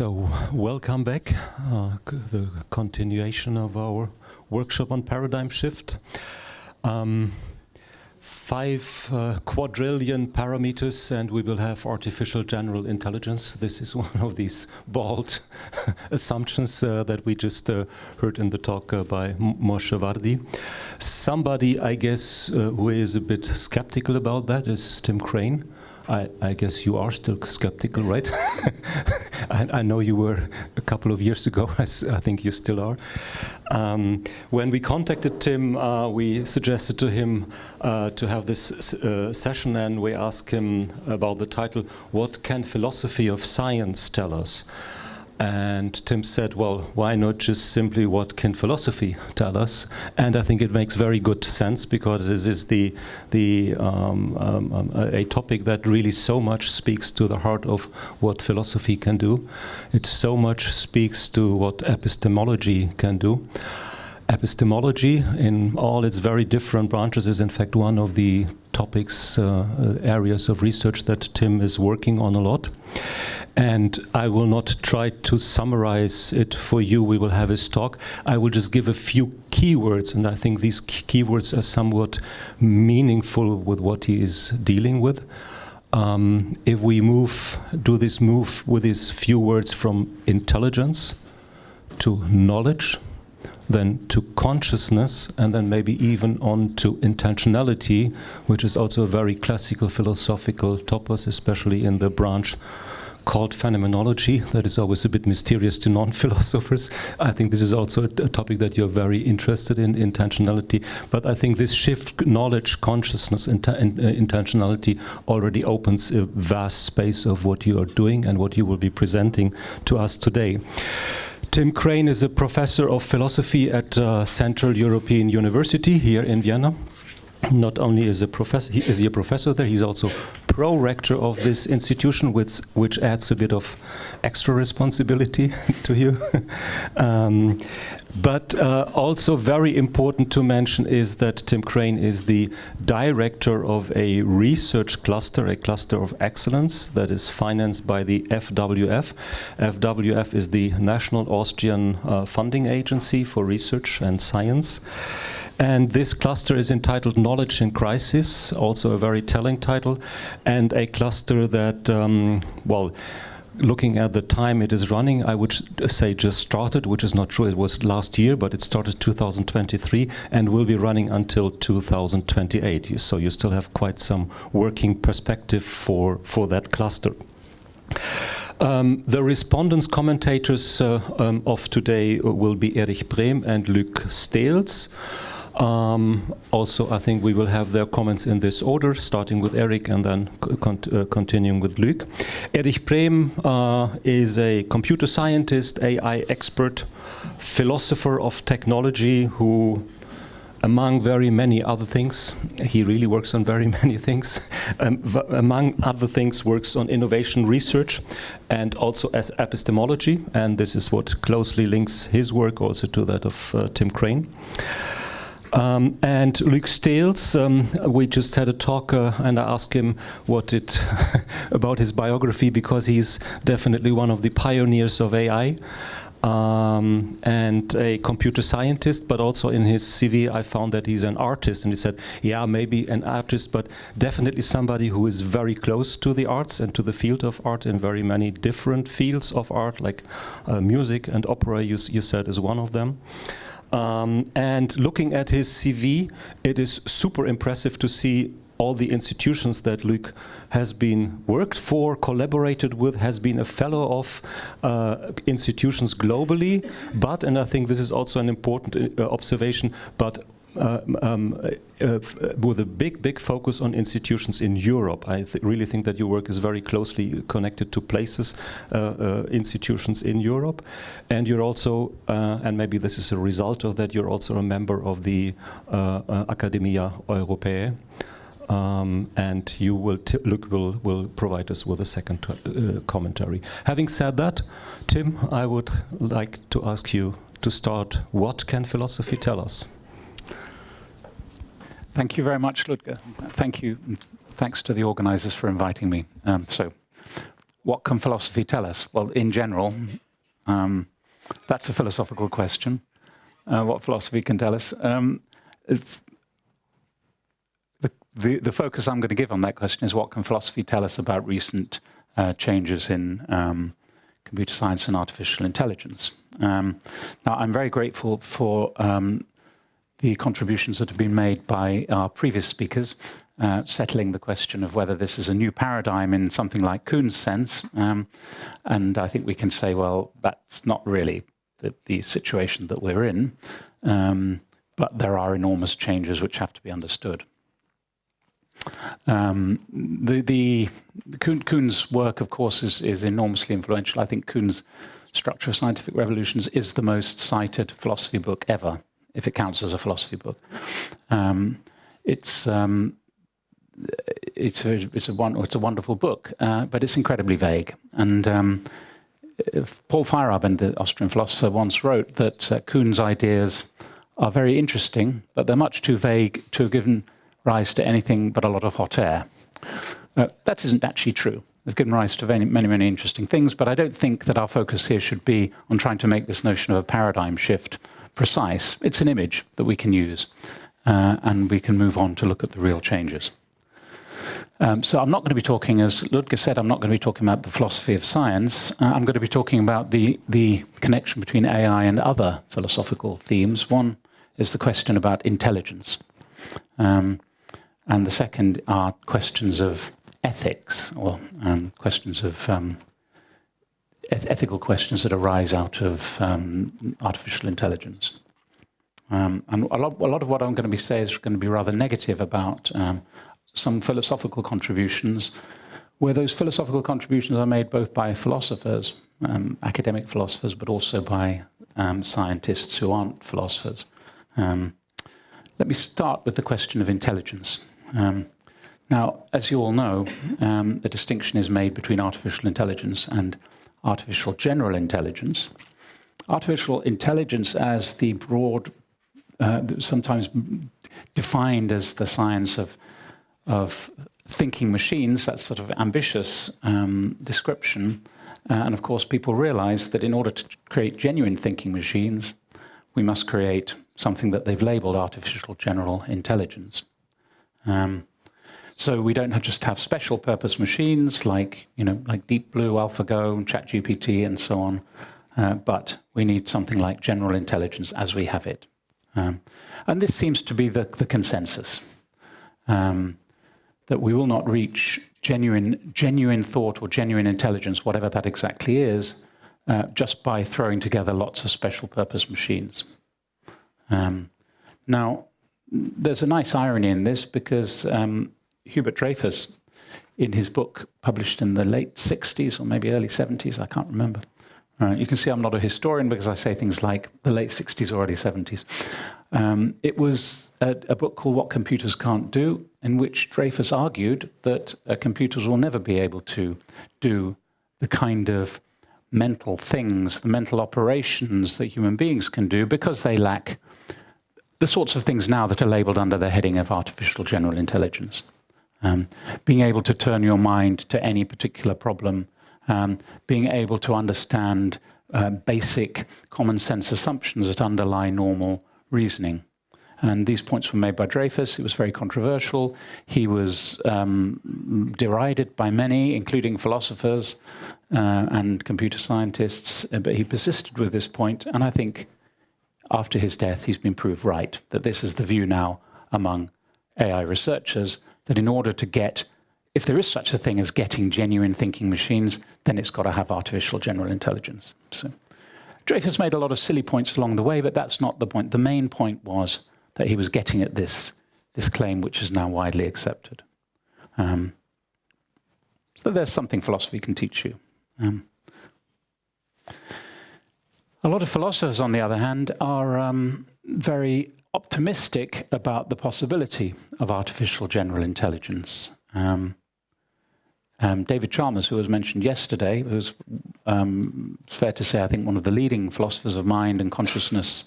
So, welcome back. The continuation of our workshop on paradigm shift. 5 quadrillion parameters, and we will have artificial general intelligence. This is one of these bold assumptions that we just heard in the talk by Moshe Vardi. Somebody, I guess, who is a bit skeptical about that is Tim Crane. I guess you are still skeptical, right? I know you were a couple of years ago. I think you still are. When we contacted Tim, we suggested to him to have this session, and we asked him about the title, "What can philosophy of science tell us?" And Tim said, well, why not just simply what can philosophy tell us? And I think it makes very good sense, because this is a topic that really so much speaks to the heart of what philosophy can do. It so much speaks to what epistemology can do. Epistemology, in all its very different branches, is in fact one of the topics, areas of research that Tim is working on a lot. And I will not try to summarize it for you. We will have his talk. I will just give a few keywords, and I think these keywords are somewhat meaningful with what he is dealing with. If we do this move with these few words from intelligence to knowledge, then to consciousness, and then maybe even on to intentionality, which is also a very classical philosophical topos, especially in the branch called phenomenology. That is always a bit mysterious to non-philosophers. I think this is also a topic that you're very interested in, intentionality. But I think this shift, knowledge, consciousness, intentionality, already opens a vast space of what you are doing and what you will be presenting to us today. Tim Crane is a professor of philosophy at Central European University here in Vienna. Not only is he a professor there, he's also pro-rector of this institution, which adds a bit of extra responsibility to you. But also very important to mention is that Tim Crane is the director of a research cluster, a cluster of excellence that is financed by the FWF. FWF is the National Austrian Funding Agency for Research and Science. And this cluster is entitled Knowledge in Crisis, also a very telling title, and a cluster that, looking at the time it is running, I would say just started, which is not true, it was last year, but it started 2023 and will be running until 2028. So you still have quite some working perspective for that cluster. The respondents, commentators of today will be Erich Prem and Luc Steels. Also, I think we will have their comments in this order, starting with Erich and then continuing with Luc. Erich Prem is a computer scientist, AI expert, philosopher of technology who, among very many other things, he really works on very many things, among other things works on innovation research and also as epistemology, and this is what closely links his work also to that of Tim Crane. And Luc Steels, we just had a talk and I asked him about his biography, because he's definitely one of the pioneers of AI and a computer scientist, but also in his CV I found that he's an artist, and he said, yeah, maybe an artist, but definitely somebody who is very close to the arts and to the field of art in very many different fields of art, like music and opera, you said, is one of them. And looking at his CV, it is super impressive to see all the institutions that Luc has been worked for, collaborated with, has been a fellow of institutions globally, but, and I think this is also an important observation, but with a big focus on institutions in Europe. I really think that your work is very closely connected to places, institutions in Europe, and you're also, and maybe this is a result of that, you're also a member of the Academia Europaea, and you will Luc will provide us with a second commentary. Having said that, Tim, I would like to ask you to start. What can philosophy tell us? Thank you very much, Ludger. Thank you. Thanks to the organizers for inviting me. So what can philosophy tell us? Well, in general, that's a philosophical question. What philosophy can tell us? The focus I'm going to give on that question is what can philosophy tell us about recent changes in computer science and artificial intelligence. Now, I'm very grateful for the contributions that have been made by our previous speakers, settling the question of whether this is a new paradigm in something like Kuhn's sense. And I think we can say, well, that's not really the situation that we're in, but there are enormous changes which have to be understood. Kuhn's work, of course, is enormously influential. I think Kuhn's Structure of Scientific Revolutions is the most cited philosophy book ever, if it counts as a philosophy book. It's a wonderful book, but it's incredibly vague. And Paul Feyerabend, the Austrian philosopher, once wrote that Kuhn's ideas are very interesting, but they're much too vague to have given rise to anything but a lot of hot air. That isn't actually true. They've given rise to many, many interesting things, but I don't think that our focus here should be on trying to make this notion of a paradigm shift precise. It's an image that we can use, and we can move on to look at the real changes. So I'm not going to be talking, as Ludger said, I'm not going to be talking about the philosophy of science. I'm going to be talking about the connection between AI and other philosophical themes. One is the question about intelligence. And the second are questions of ethics, or questions of ethical questions that arise out of artificial intelligence. And a lot of what I'm going to be saying is going to be rather negative about some philosophical contributions, where those philosophical contributions are made both by philosophers, academic philosophers, but also by scientists who aren't philosophers. Let me start with the question of intelligence. Now, as you all know, the distinction is made between artificial intelligence and artificial general intelligence. Artificial intelligence, as the broad, sometimes defined as the science of thinking machines, that's sort of ambitious description. And of course, people realize that in order to create genuine thinking machines, we must create something that they've labeled artificial general intelligence. So we don't just have special purpose machines like Deep Blue, AlphaGo, ChatGPT, and so on, but we need something like general intelligence as we have it. And this seems to be the consensus, that we will not reach genuine thought or genuine intelligence, whatever that exactly is, just by throwing together lots of special purpose machines. Now, there's a nice irony in this, because Hubert Dreyfus, in his book published in the late 60s or maybe early 70s, I can't remember. You can see I'm not a historian because I say things like the late 60s or early 70s. It was a book called What Computers Can't Do, in which Dreyfus argued that computers will never be able to do the kind of mental things, the mental operations that human beings can do, because they lack the sorts of things now that are labeled under the heading of artificial general intelligence. Being able to turn your mind to any particular problem, being able to understand basic common sense assumptions that underlie normal reasoning. And these points were made by Dreyfus. It was very controversial. He was derided by many, including philosophers and computer scientists, but he persisted with this point, and I think after his death he's been proved right, that this is the view now among AI researchers, that in order to get, if there is such a thing as getting genuine thinking machines, then it's got to have artificial general intelligence. So Dreyfus made a lot of silly points along the way, but that's not the point. The main point was that he was getting at this claim, which is now widely accepted. So there's something philosophy can teach you. A lot of philosophers, on the other hand, are very optimistic about the possibility of artificial general intelligence. David Chalmers, who was mentioned yesterday, who's, it's fair to say, I think one of the leading philosophers of mind and consciousness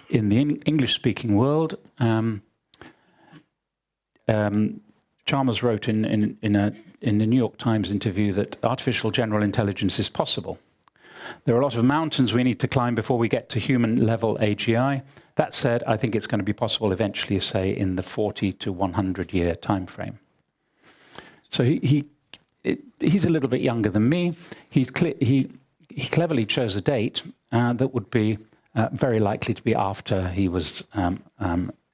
in the English-speaking world, Chalmers wrote in the New York Times interview that artificial general intelligence is possible. There are a lot of mountains we need to climb before we get to human-level AGI. That said, I think it's going to be possible eventually, say, in the 40 to 100-year time frame. So he's a little bit younger than me. He cleverly chose a date that would be very likely to be after he was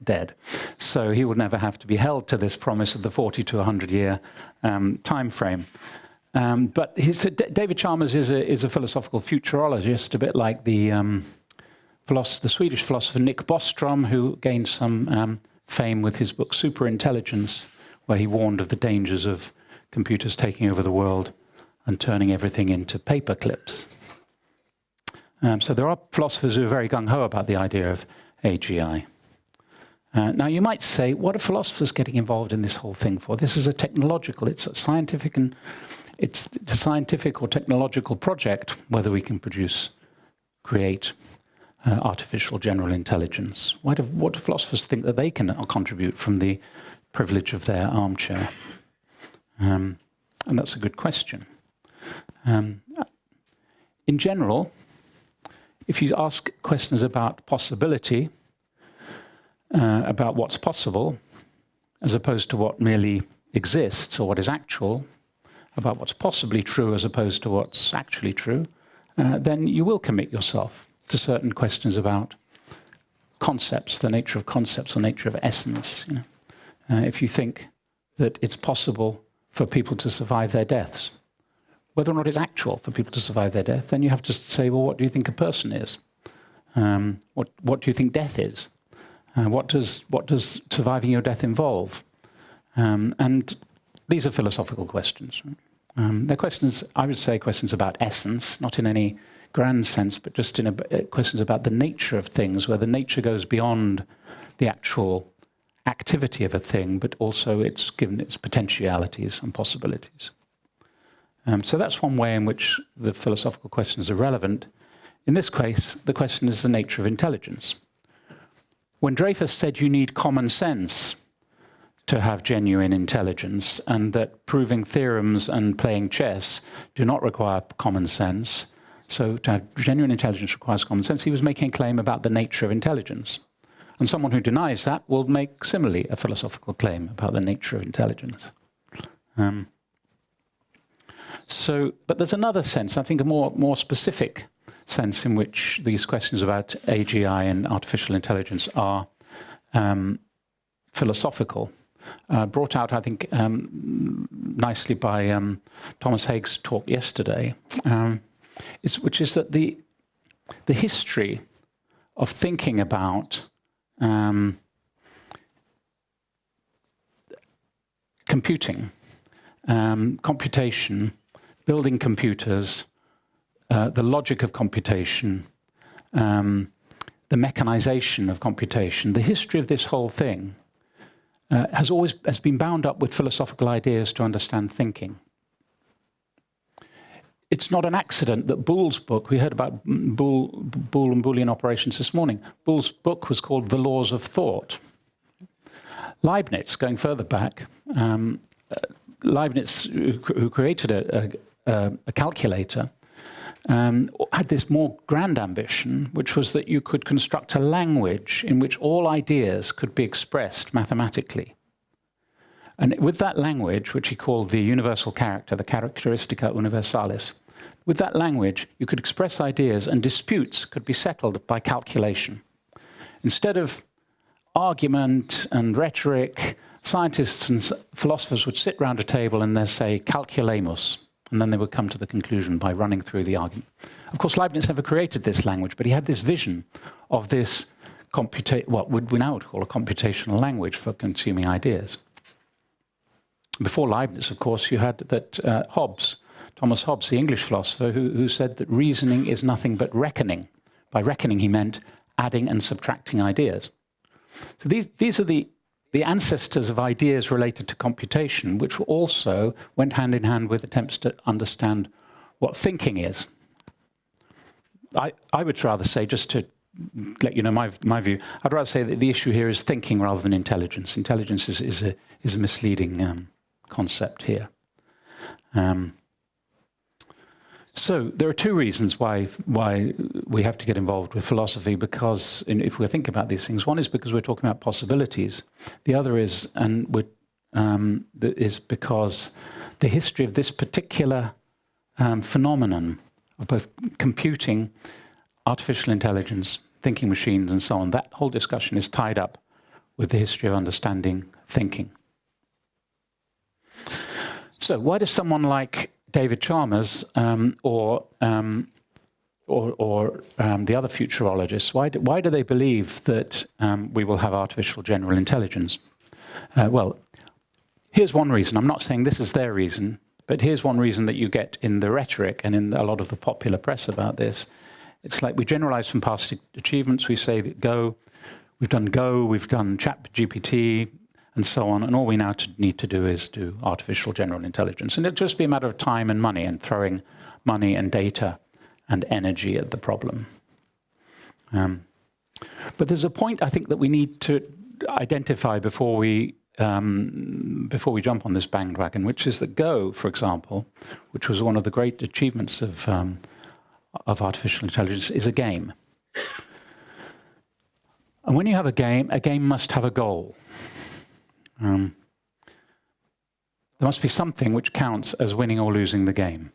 dead. So he would never have to be held to this promise of the 40 to 100-year time frame. But David Chalmers is a philosophical futurologist, a bit like the Swedish philosopher Nick Bostrom, who gained some fame with his book Superintelligence, where he warned of the dangers of computers taking over the world and turning everything into paper clips. So there are philosophers who are very gung-ho about the idea of AGI. Now you might say, what are philosophers getting involved in this whole thing for? This is a technological, it's a scientific or technological project, whether we can create artificial general intelligence. What do philosophers think that they can contribute from the privilege of their armchair? And that's a good question. In general, if you ask questions about possibility, about what's possible, as opposed to what merely exists or what is actual, about what's possibly true as opposed to what's actually true, then you will commit yourself to certain questions about concepts, the nature of concepts or nature of essence. You know? If you think that it's possible for people to survive their deaths, whether or not it's actual for people to survive their death, then you have to say, well, what do you think a person is? What do you think death is? What does surviving your death involve? And these are philosophical questions. Right? They're questions, I would say, questions about essence, not in any grand sense, but just in questions about the nature of things, where the nature goes beyond the actual activity of a thing, but also it's given its potentialities and possibilities. So that's one way in which the philosophical questions are relevant. In this case, the question is the nature of intelligence. When Dreyfus said you need common sense to have genuine intelligence, and that proving theorems and playing chess do not require common sense, so to have genuine intelligence requires common sense, he was making a claim about the nature of intelligence. And someone who denies that will make similarly a philosophical claim about the nature of intelligence. But there's another sense, I think a more specific sense in which these questions about AGI and artificial intelligence are philosophical, brought out, I think, nicely by Thomas Haig's talk yesterday, which is that the history of thinking about computing, computation, building computers, the logic of computation, the mechanization of computation, the history of this whole thing has been bound up with philosophical ideas to understand thinking. It's not an accident that Boole's book, we heard about Boole and Boolean operations this morning, Boole's book was called The Laws of Thought. Leibniz, going further back, Leibniz, who created a calculator, had this more grand ambition, which was that you could construct a language in which all ideas could be expressed mathematically. And with that language, which he called the universal character, the characteristica universalis, with that language, you could express ideas and disputes could be settled by calculation. Instead of argument and rhetoric, scientists and philosophers would sit round a table and they'd say, calculemus. And then they would come to the conclusion by running through the argument. Of course, Leibniz never created this language, but he had this vision of this what we now would call a computational language for consuming ideas. Before Leibniz, of course, you had that Thomas Hobbes, the English philosopher, who said that reasoning is nothing but reckoning. By reckoning, he meant adding and subtracting ideas. So these are the ancestors of ideas related to computation, which also went hand in hand with attempts to understand what thinking is. I would rather say, just to let you know my view. I'd rather say that the issue here is thinking rather than intelligence. Intelligence is a misleading concept here. So there are two reasons why we have to get involved with philosophy, because if we think about these things, one is because we're talking about possibilities. The other is, is because the history of this particular phenomenon of both computing, artificial intelligence, thinking machines, and so on, that whole discussion is tied up with the history of understanding thinking. So why does someone like David Chalmers or the other futurologists, why do they believe that we will have artificial general intelligence? Well, here's one reason. I'm not saying this is their reason, but here's one reason that you get in the rhetoric and in a lot of the popular press about this. It's like we generalize from past achievements. We say that we've done ChatGPT, and so on, and all we now need to do is do artificial general intelligence. And it'll just be a matter of time and money, and throwing money and data and energy at the problem. But there's a point I think that we need to identify before we jump on this bandwagon, which is that Go, for example, which was one of the great achievements of artificial intelligence, is a game. And when you have a game must have a goal. There must be something which counts as winning or losing the game.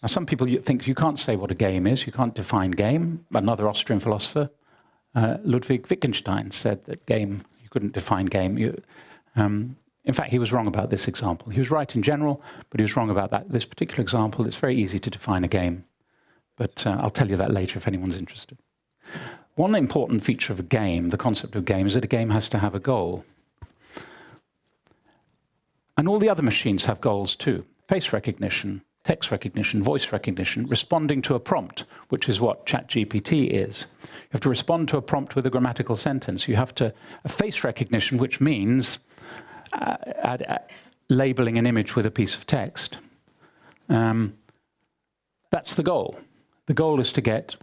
Now, some people think you can't say what a game is, you can't define game. Another Austrian philosopher, Ludwig Wittgenstein, said that you couldn't define game. In fact, he was wrong about this example. He was right in general, but he was wrong about this particular example. It's very easy to define a game, but I'll tell you that later if anyone's interested. One important feature of a game, the concept of game, is that a game has to have a goal. And all the other machines have goals too. Face recognition, text recognition, voice recognition, responding to a prompt, which is what ChatGPT is. You have to respond to a prompt with a grammatical sentence. You have a face recognition, which means labeling an image with a piece of text. That's the goal. The goal is to get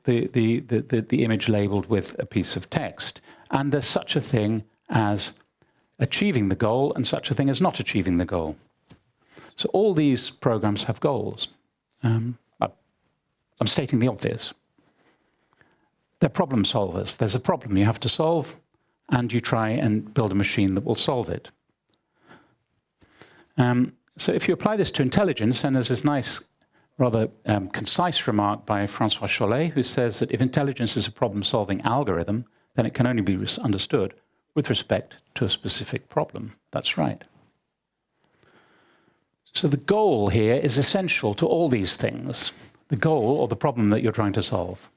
the image labeled with a piece of text. And there's such a thing as achieving the goal and such a thing as not achieving the goal. So all these programs have goals. I'm stating the obvious. They're problem solvers. There's a problem you have to solve, and you try and build a machine that will solve it. So if you apply this to intelligence, and there's this nice, rather concise remark by François Chollet, who says that if intelligence is a problem-solving algorithm, then it can only be understood with respect to a specific problem. That's right. So the goal here is essential to all these things. The goal, or the problem that you're trying to solve.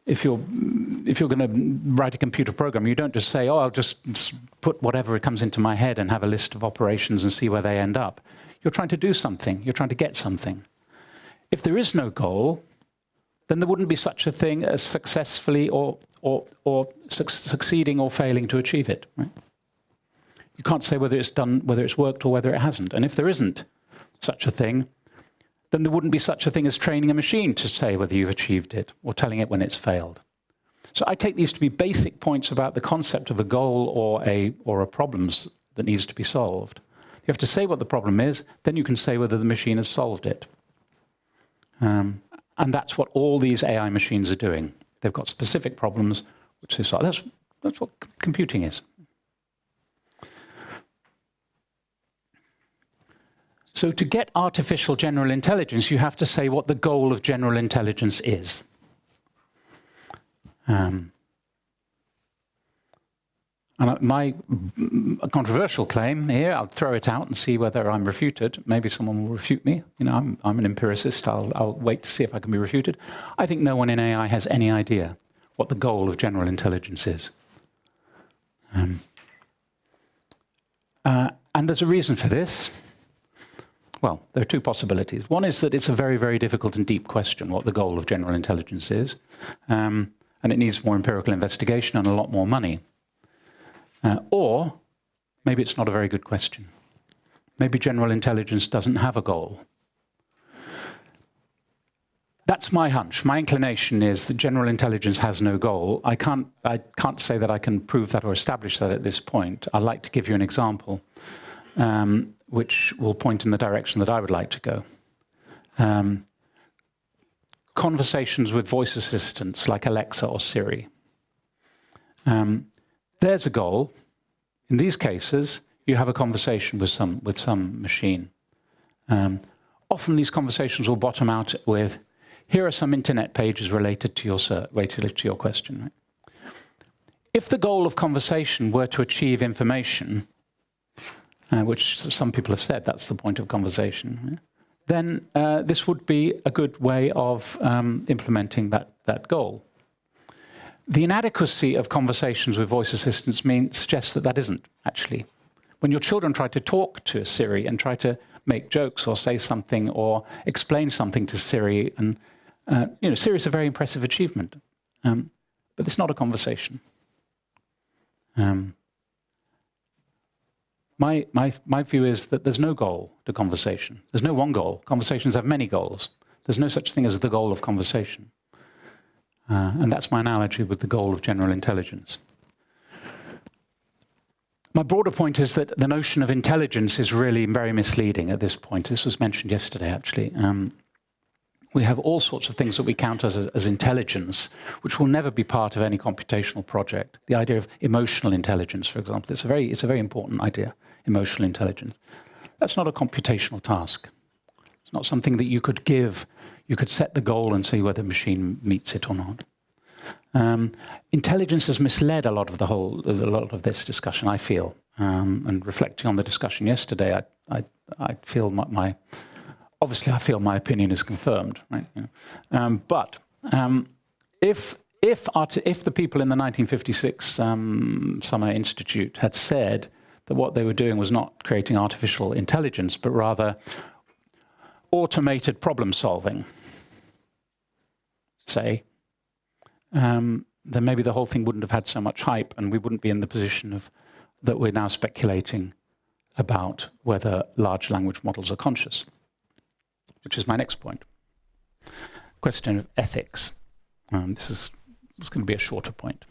If you're going to write a computer program, you don't just say, oh, I'll just put whatever comes into my head and have a list of operations and see where they end up. You're trying to do something. You're trying to get something. If there is no goal, then there wouldn't be such a thing as successfully or succeeding or failing to achieve it. Right? You can't say whether it's done, whether it's worked or whether it hasn't. And if there isn't such a thing, then there wouldn't be such a thing as training a machine to say whether you've achieved it or telling it when it's failed. So I take these to be basic points about the concept of a goal or a problem that needs to be solved. You have to say what the problem is, then you can say whether the machine has solved it. And that's what all these AI machines are doing. They've got specific problems which they solve. That's what computing is. So to get artificial general intelligence, you have to say what the goal of general intelligence is. And my controversial claim here, I'll throw it out and see whether I'm refuted. Maybe someone will refute me. You know, I'm an empiricist. I'll wait to see if I can be refuted. I think no one in AI has any idea what the goal of general intelligence is. And there's a reason for this. Well, there are two possibilities. One is that it's a very, very difficult and deep question what the goal of general intelligence is. And it needs more empirical investigation and a lot more money. Or maybe it's not a very good question. Maybe general intelligence doesn't have a goal. That's my hunch. My inclination is that general intelligence has no goal. I can't say that I can prove that or establish that at this point. I'd like to give you an example which will point in the direction that I would like to go. Conversations with voice assistants like Alexa or Siri. There's a goal. In these cases, you have a conversation with some machine. Often these conversations will bottom out with, here are some internet pages related to your question. Right? If the goal of conversation were to achieve information, which some people have said that's the point of conversation, right? Then this would be a good way of implementing that goal. The inadequacy of conversations with voice assistants suggests that isn't, actually. When your children try to talk to Siri and try to make jokes or say something or explain something to Siri, and Siri is a very impressive achievement, but it's not a conversation. My view is that there's no goal to conversation. There's no one goal. Conversations have many goals. There's no such thing as the goal of conversation. And that's my analogy with the goal of general intelligence. My broader point is that the notion of intelligence is really very misleading at this point. This was mentioned yesterday, actually. We have all sorts of things that we count as intelligence, which will never be part of any computational project. The idea of emotional intelligence, for example, it's a very important idea, emotional intelligence. That's not a computational task. It's not something that you could give. You could set the goal and see whether the machine meets it or not. Intelligence has misled a lot of this discussion, I feel. And reflecting on the discussion yesterday, I feel obviously I feel my opinion is confirmed, right? But if the people in the 1956 Summer Institute had said that what they were doing was not creating artificial intelligence, but rather automated problem solving, say, then maybe the whole thing wouldn't have had so much hype, and we wouldn't be in the position that we're now speculating about whether large language models are conscious, which is my next point. Question of ethics. This is going to be a shorter point.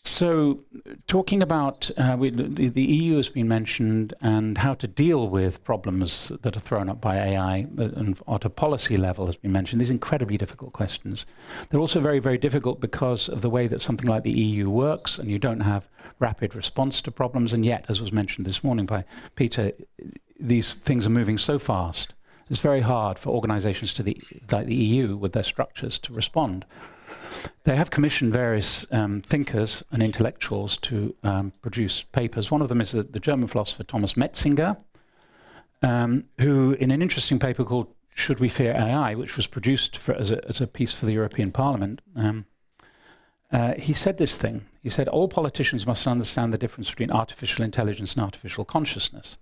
So talking about the EU has been mentioned, and how to deal with problems that are thrown up by AI and at a policy level has been mentioned. These incredibly difficult questions. They're also very, very difficult because of the way that something like the EU works, and you don't have rapid response to problems, and yet, as was mentioned this morning by Peter, these things are moving so fast. It's very hard for organizations like the EU with their structures to respond. They have commissioned various thinkers and intellectuals to produce papers. One of them is the German philosopher Thomas Metzinger, who, in an interesting paper called Should We Fear AI, which was produced as a piece for the European Parliament, he said this thing. He said, all politicians must understand the difference between artificial intelligence and artificial consciousness.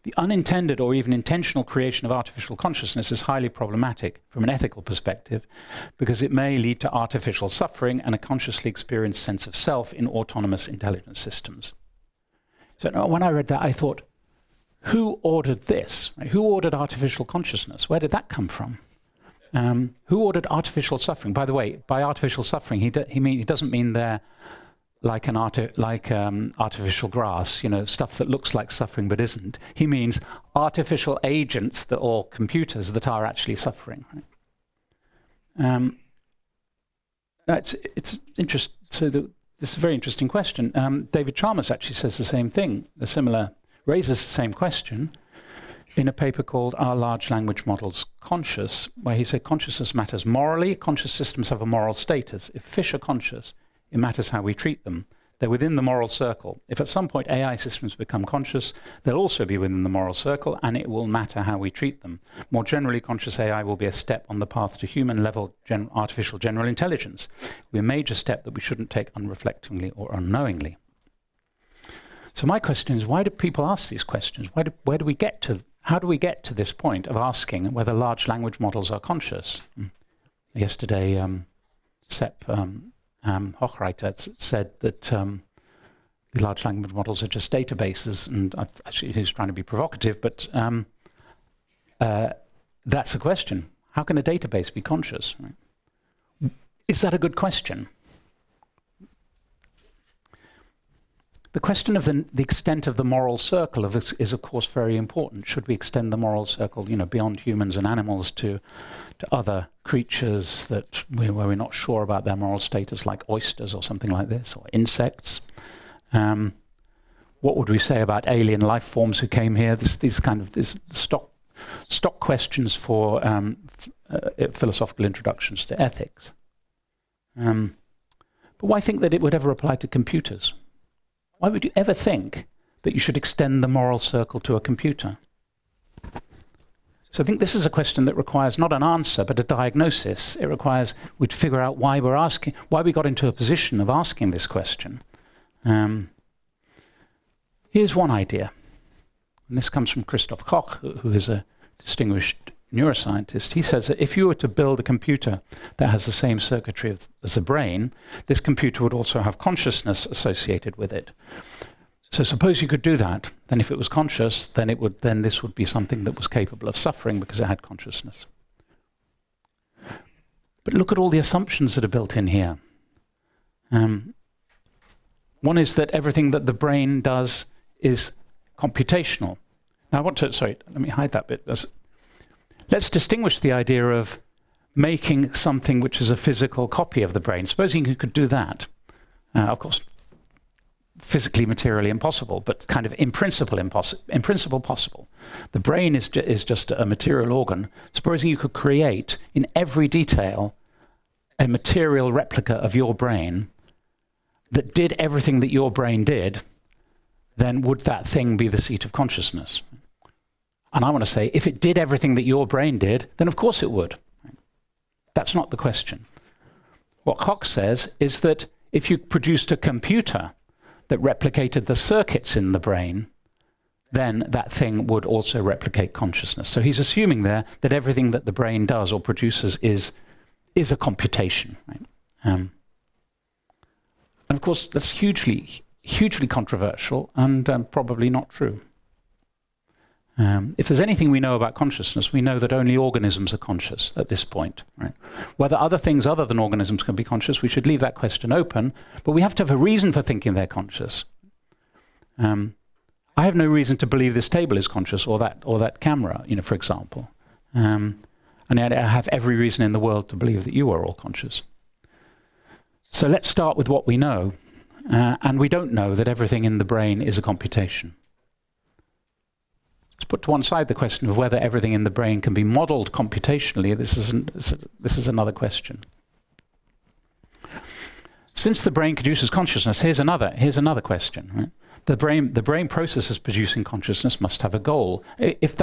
The unintended or even intentional creation of artificial consciousness is highly problematic from an ethical perspective, because it may lead to artificial suffering and a consciously experienced sense of self in autonomous intelligence systems. So when I read that, I thought, who ordered this? Right? Who ordered artificial consciousness? Where did that come from? Who ordered artificial suffering? By the way, by artificial suffering, he doesn't mean they're like artificial grass, stuff that looks like suffering but isn't. He means artificial agents or computers that are actually suffering. Right? It's interesting. So this is a very interesting question. David Chalmers actually says the same thing. Raises the same question in a paper called Are Large Language Models Conscious?, where he said consciousness matters morally. Conscious systems have a moral status. If fish are conscious, it matters how we treat them. They're within the moral circle. If at some point AI systems become conscious, they'll also be within the moral circle, and it will matter how we treat them. More generally, conscious AI will be a step on the path to human-level artificial general intelligence. It will be a major step that we shouldn't take unreflectingly or unknowingly. So my question is, why do people ask these questions? How do we get to this point of asking whether large language models are conscious? Yesterday, Sepp Hochreiter said that the large language models are just databases, and actually he's trying to be provocative, but that's a question. How can a database be conscious? Right? Is that a good question? The question of the extent of the moral circle is of course very important. Should we extend the moral circle, beyond humans and animals to other creatures where we're not sure about their moral status, like oysters or something like this, or insects? What would we say about alien life forms who came here? These stock questions for philosophical introductions to ethics. But why think that it would ever apply to computers? Why would you ever think that you should extend the moral circle to a computer? So I think this is a question that requires not an answer, but a diagnosis. It requires we'd figure out why we got into a position of asking this question. Here's one idea, and this comes from Christoph Koch, who is a distinguished neuroscientist. He says that if you were to build a computer that has the same circuitry as a brain, this computer would also have consciousness associated with it. So suppose you could do that, then if it was conscious, then this would be something that was capable of suffering because it had consciousness. But look at all the assumptions that are built in here. One is that everything that the brain does is computational. Now let me hide that bit. Let's distinguish the idea of making something which is a physical copy of the brain. Supposing you could do that, of course, physically, materially impossible, but kind of in principle possible. The brain is just a material organ. Supposing you could create in every detail a material replica of your brain that did everything that your brain did, then would that thing be the seat of consciousness? And I want to say, if it did everything that your brain did, then of course it would. That's not the question. What Koch says is that if you produced a computer that replicated the circuits in the brain, then that thing would also replicate consciousness. So he's assuming there that everything that the brain does or produces is a computation. Right? And of course, that's hugely controversial and probably not true. If there's anything we know about consciousness, we know that only organisms are conscious at this point. Right? Whether other things other than organisms can be conscious, we should leave that question open, but we have to have a reason for thinking they're conscious. I have no reason to believe this table is conscious or that camera, for example. And yet I have every reason in the world to believe that you are all conscious. So let's start with what we know. And we don't know that everything in the brain is a computation. Let's put to one side the question of whether everything in the brain can be modeled computationally. This is another question. Since the brain produces consciousness, here's another question. Right? The brain processes producing consciousness must have a goal. If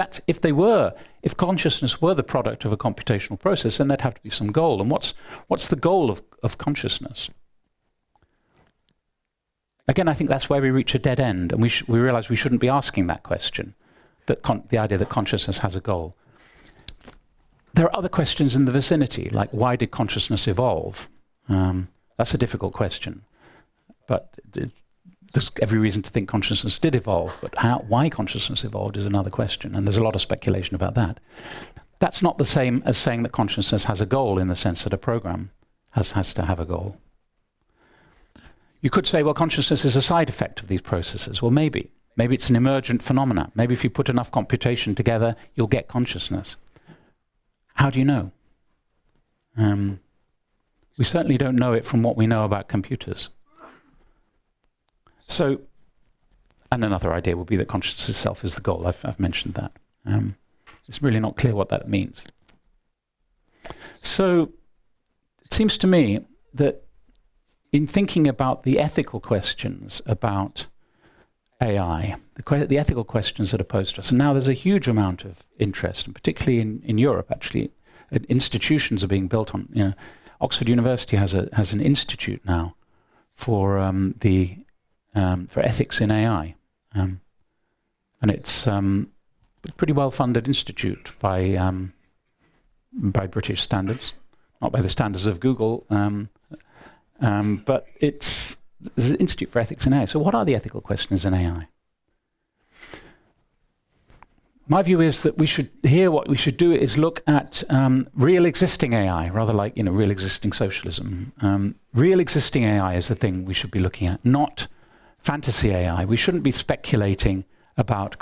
consciousness were the product of a computational process, then there'd have to be some goal. And what's the goal of consciousness? Again, I think that's where we reach a dead end, and we realize we shouldn't be asking that question. The idea that consciousness has a goal. There are other questions in the vicinity, like why did consciousness evolve? That's a difficult question, but there's every reason to think consciousness did evolve. But why consciousness evolved is another question, and there's a lot of speculation about that. That's not the same as saying that consciousness has a goal in the sense that a program has to have a goal. You could say, well, consciousness is a side effect of these processes. Well, maybe. Maybe it's an emergent phenomenon. Maybe if you put enough computation together, you'll get consciousness. How do you know? We certainly don't know it from what we know about computers. So, and another idea would be that consciousness itself is the goal. I've mentioned that. It's really not clear what that means. So, it seems to me that in thinking about the ethical questions about AI, the ethical questions that are posed to us. And now there's a huge amount of interest, and particularly in Europe, actually, institutions are being built on. Oxford University has an institute now for ethics in AI, and it's a pretty well-funded institute by British standards, not by the standards of Google, but it's. There's an Institute for Ethics in AI. So what are the ethical questions in AI? My view is that what we should do is look at real existing AI, rather like, real existing socialism. Real existing AI is the thing we should be looking at, not fantasy AI. We shouldn't be speculating about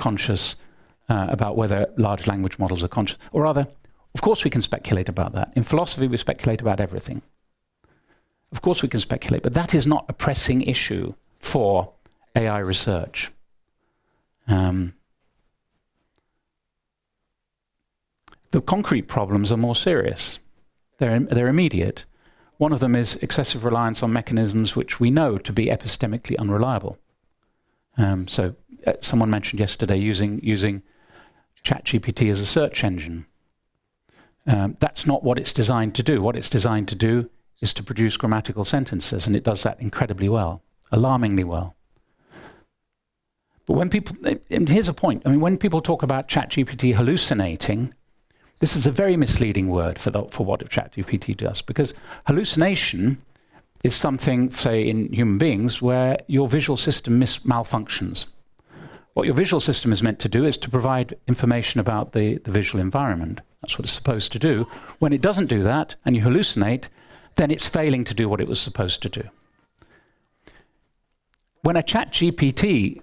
about whether large language models are conscious. Or rather, of course we can speculate about that. In philosophy, we speculate about everything. Of course we can speculate, but that is not a pressing issue for AI research. The concrete problems are more serious. They're immediate. One of them is excessive reliance on mechanisms which we know to be epistemically unreliable. Someone mentioned yesterday using ChatGPT as a search engine. That's not what it's designed to do. What it's designed to do is to produce grammatical sentences, and it does that incredibly well, alarmingly well. But and here's a point. When people talk about ChatGPT hallucinating, this is a very misleading word for what ChatGPT does, because hallucination is something, say, in human beings, where your visual system malfunctions. What your visual system is meant to do is to provide information about the visual environment. That's what it's supposed to do. When it doesn't do that, and you hallucinate, then it's failing to do what it was supposed to do. When a ChatGPT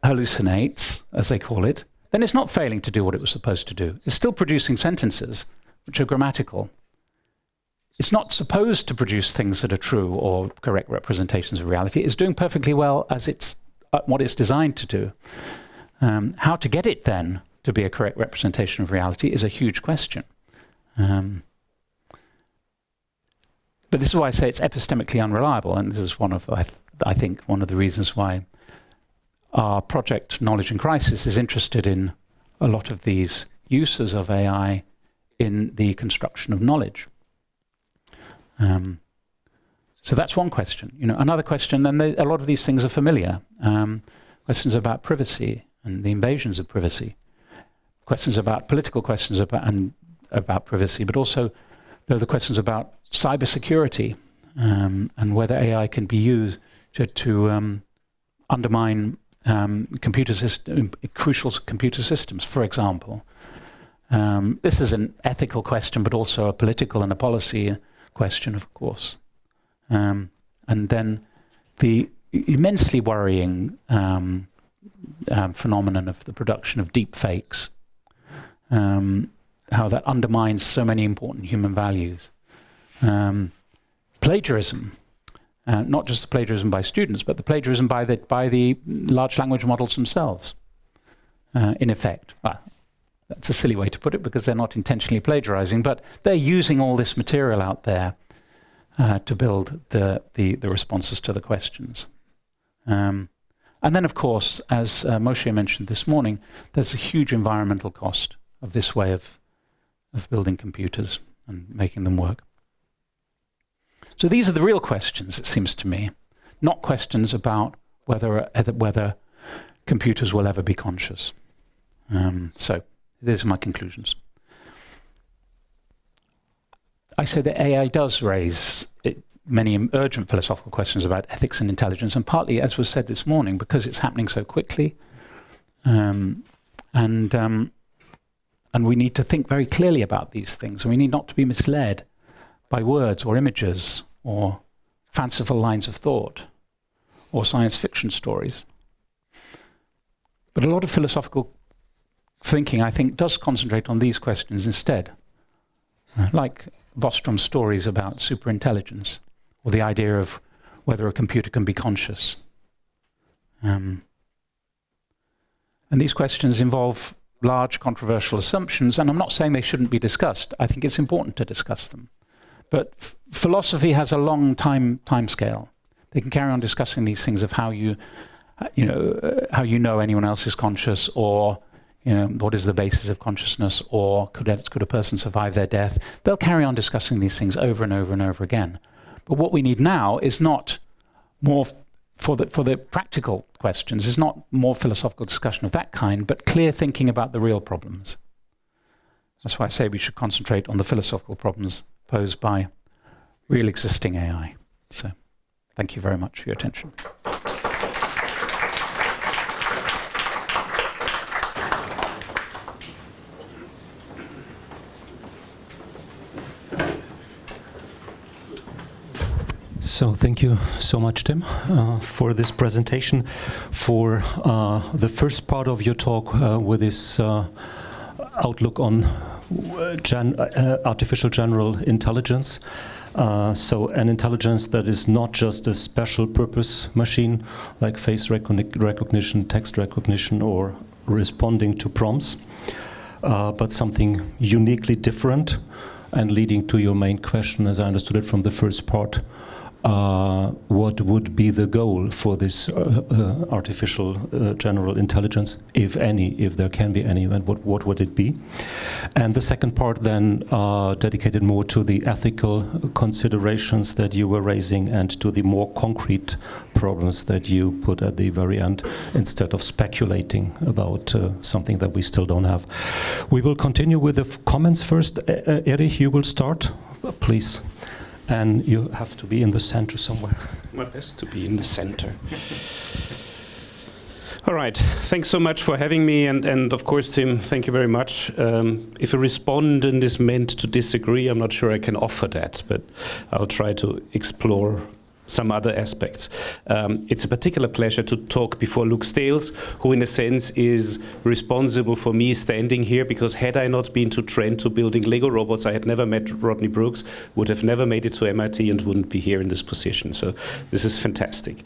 hallucinates, as they call it, then it's not failing to do what it was supposed to do. It's still producing sentences which are grammatical. It's not supposed to produce things that are true or correct representations of reality. It's doing perfectly well as what it's designed to do. How to get it then to be a correct representation of reality is a huge question. But this is why I say it's epistemically unreliable, and this is I think one of the reasons why our project Knowledge in Crisis is interested in a lot of these uses of AI in the construction of knowledge. So that's one question. Another question, and a lot of these things are familiar. Questions about privacy and the invasions of privacy. Political questions about privacy, but also there are the questions about cybersecurity and whether AI can be used to undermine crucial computer systems, for example. This is an ethical question, but also a political and a policy question, of course. And then the immensely worrying phenomenon of the production of deep fakes, how that undermines so many important human values. Plagiarism. Not just the plagiarism by students, but the plagiarism by the large language models themselves, in effect. Well, that's a silly way to put it, because they're not intentionally plagiarizing, but they're using all this material out there to build the responses to the questions. And then, of course, as Moshe mentioned this morning, there's a huge environmental cost of this way of building computers and making them work. So these are the real questions, it seems to me, not questions about whether computers will ever be conscious. So these are my conclusions. I say that AI does raise many urgent philosophical questions about ethics and intelligence, and partly, as was said this morning, because it's happening so quickly, and we need to think very clearly about these things, and we need not to be misled by words or images or fanciful lines of thought or science fiction stories. But a lot of philosophical thinking, I think, does concentrate on these questions instead, like Bostrom's stories about superintelligence, or the idea of whether a computer can be conscious. And these questions involve large controversial assumptions, and I'm not saying they shouldn't be discussed. I think it's important to discuss them. But philosophy has a long time scale. They can carry on discussing these things of how you know anyone else is conscious, or what is the basis of consciousness, or could a person survive their death? They'll carry on discussing these things over and over and over again. But what we need now is not more for the practical questions, is not more philosophical discussion of that kind, but clear thinking about the real problems. That's why I say we should concentrate on the philosophical problems posed by real existing AI. So, thank you very much for your attention. So thank you so much, Tim, for this presentation. For the first part of your talk with this outlook on artificial general intelligence. So an intelligence that is not just a special purpose machine like face recognition, text recognition, or responding to prompts, but something uniquely different, and leading to your main question, as I understood it from the first part. What would be the goal for this artificial general intelligence, if any, if there can be any, and what would it be? And the second part then dedicated more to the ethical considerations that you were raising and to the more concrete problems that you put at the very end, instead of speculating about something that we still don't have. We will continue with the comments first. Erich, you will start, please. And you have to be in the center somewhere. My best to be in the center. All right, thanks so much for having me, and of course, Tim, thank you very much. If a respondent is meant to disagree, I'm not sure I can offer that, but I'll try to explore some other aspects. It's a particular pleasure to talk before Luke Stales, who in a sense is responsible for me standing here, because had I not been to Trent to building Lego robots, I had never met Rodney Brooks, would have never made it to MIT, and wouldn't be here in this position. So this is fantastic.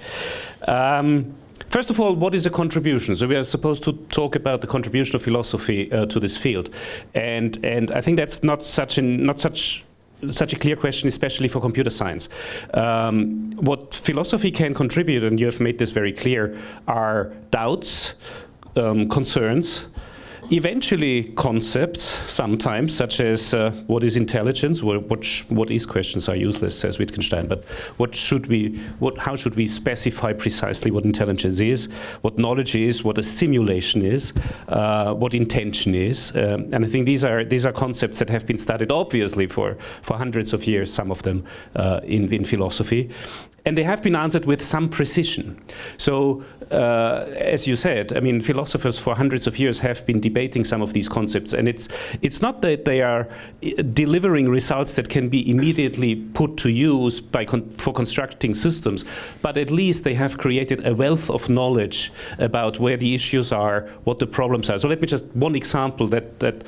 First of all, what is a contribution? So we are supposed to talk about the contribution of philosophy to this field, and I think that's not such a clear question, especially for computer science. What philosophy can contribute, and you have made this very clear, are doubts, concerns, eventually concepts, sometimes, such as what is intelligence, what is questions are useless, says Wittgenstein, but how should we specify precisely what intelligence is, what knowledge is, what a simulation is, what intention is, and I think these are concepts that have been studied obviously for hundreds of years, some of them in philosophy. And they have been answered with some precision. So, as you said, I mean, philosophers for hundreds of years have been debating some of these concepts, and it's not that they are delivering results that can be immediately put to use for constructing systems, but at least they have created a wealth of knowledge about where the issues are, what the problems are. So let me just, one example that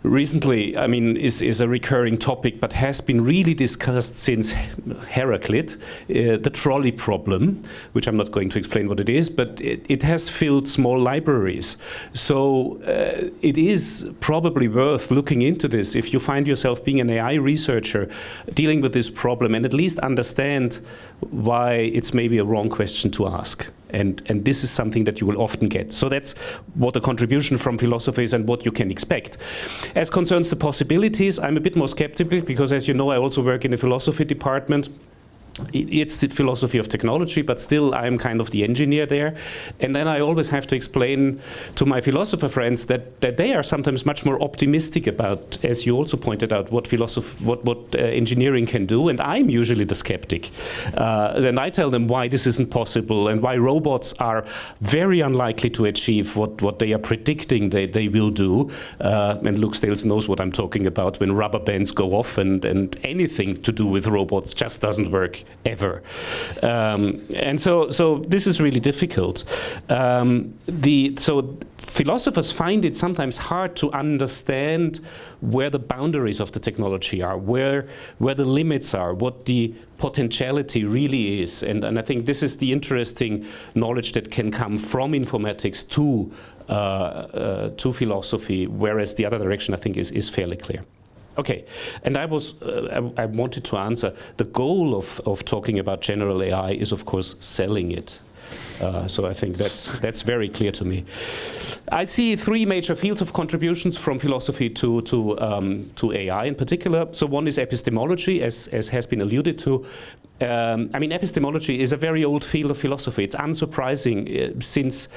recently, I mean, is a recurring topic, but has been really discussed since Heraclit, the trolley problem, which I'm not going to explain what it is, but it has filled small libraries. So it is probably worth looking into this if you find yourself being an AI researcher dealing with this problem, and at least understand why it's maybe a wrong question to ask. And this is something that you will often get. So that's what the contribution from philosophy is and what you can expect. As concerns the possibilities, I'm a bit more skeptical, because as you know, I also work in the philosophy department. It's the philosophy of technology, but still I'm kind of the engineer there. And then I always have to explain to my philosopher friends that they are sometimes much more optimistic about, as you also pointed out, what engineering can do. And I'm usually the skeptic. Then I tell them why this isn't possible and why robots are very unlikely to achieve what they are predicting they will do. And Luke Stales knows what I'm talking about when rubber bands go off and anything to do with robots just doesn't work ever. And so this is really difficult. So philosophers find it sometimes hard to understand where the boundaries of the technology are, where the limits are, what the potentiality really is. And I think this is the interesting knowledge that can come from informatics to philosophy, whereas the other direction, I think, is fairly clear. Okay, and I wanted to answer, the goal of talking about general AI is, of course, selling it. So I think that's very clear to me. I see three major fields of contributions from philosophy to AI in particular. So one is epistemology, as has been alluded to. I mean, epistemology is a very old field of philosophy. It's unsurprising since,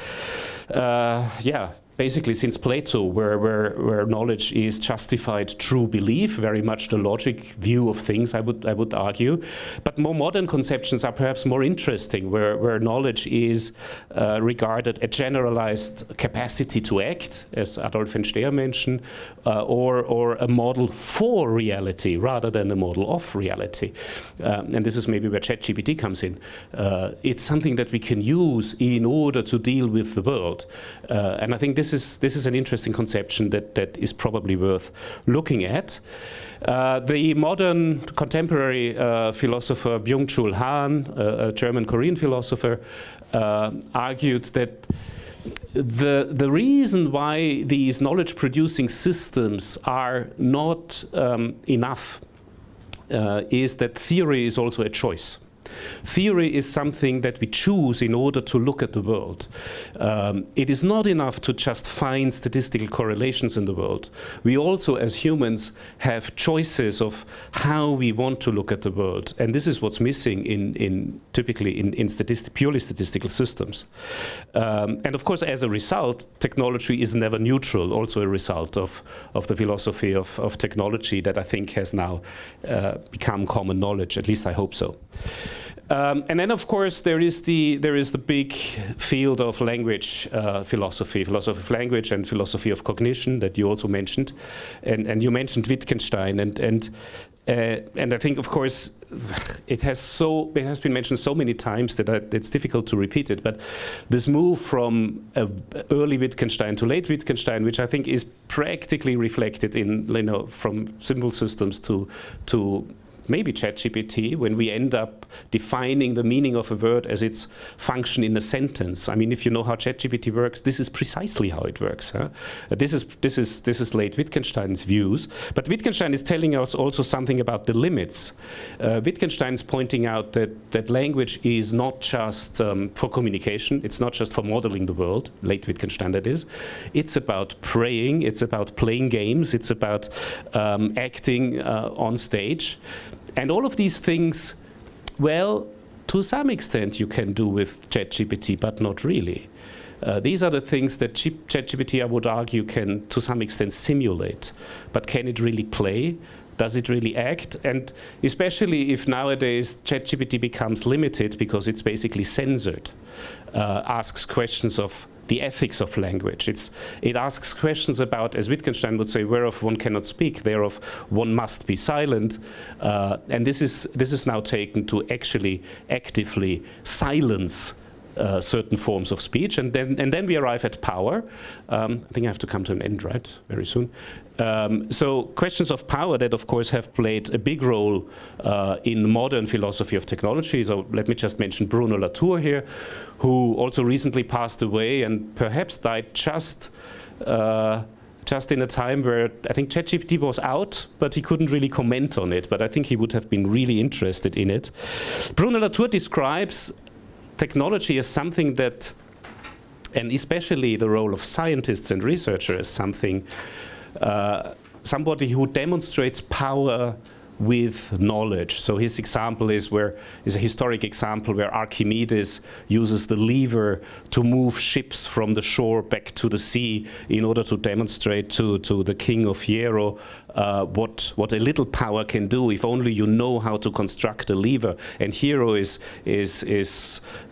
basically since Plato, where knowledge is justified through belief, very much the logic view of things, I would argue. But more modern conceptions are perhaps more interesting, where knowledge is regarded a generalized capacity to act, as Adolf and Steyer mentioned, or a model for reality rather than a model of reality. And this is maybe where ChatGPT comes in. It's something that we can use in order to deal with the world. And I think this is an interesting conception that is probably worth looking at. The modern contemporary philosopher Byung-Chul Han, a German Korean philosopher, argued that the reason why these knowledge-producing systems are not enough is that theory is also a choice. Theory is something that we choose in order to look at the world. It is not enough to just find statistical correlations in the world. We also, as humans, have choices of how we want to look at the world. And this is what's missing typically in purely statistical systems. And of course, as a result, technology is never neutral, also a result of the philosophy of technology that I think has now become common knowledge. At least I hope so. And then, of course, there is the big field of language philosophy of language and philosophy of cognition that you also mentioned, and you mentioned Wittgenstein, and I think, of course, it has been mentioned so many times that it's difficult to repeat it. But this move from early Wittgenstein to late Wittgenstein, which I think is practically reflected in from symbol systems to maybe ChatGPT, when we end up defining the meaning of a word as its function in a sentence. I mean, if you know how ChatGPT works, this is precisely how it works. Huh? This is late Wittgenstein's views, but Wittgenstein is telling us also something about the limits. Wittgenstein is pointing out that language is not just for communication, it's not just for modeling the world, late Wittgenstein that is. It's about praying, it's about playing games, it's about acting on stage. And all of these things, well, to some extent you can do with ChatGPT, but not really. These are the things that ChatGPT, I would argue, can to some extent simulate. But can it really play? Does it really act? And especially if nowadays ChatGPT becomes limited because it's basically censored, asks questions of the ethics of language. It asks questions about, as Wittgenstein would say, whereof one cannot speak, thereof one must be silent. And this is now taken to actually actively silence certain forms of speech, and then we arrive at power. I think I have to come to an end, right, very soon. So questions of power that, of course, have played a big role in modern philosophy of technology. So let me just mention Bruno Latour here, who also recently passed away and perhaps died just in a time where I think ChatGPT was out, but he couldn't really comment on it. But I think he would have been really interested in it. Bruno Latour describes technology as something that, and especially the role of scientists and researchers, as something, somebody who demonstrates power with knowledge. So his example is a historic example where Archimedes uses the lever to move ships from the shore back to the sea in order to demonstrate to the king of Hiero what a little power can do if only you know how to construct a lever. And Hiero is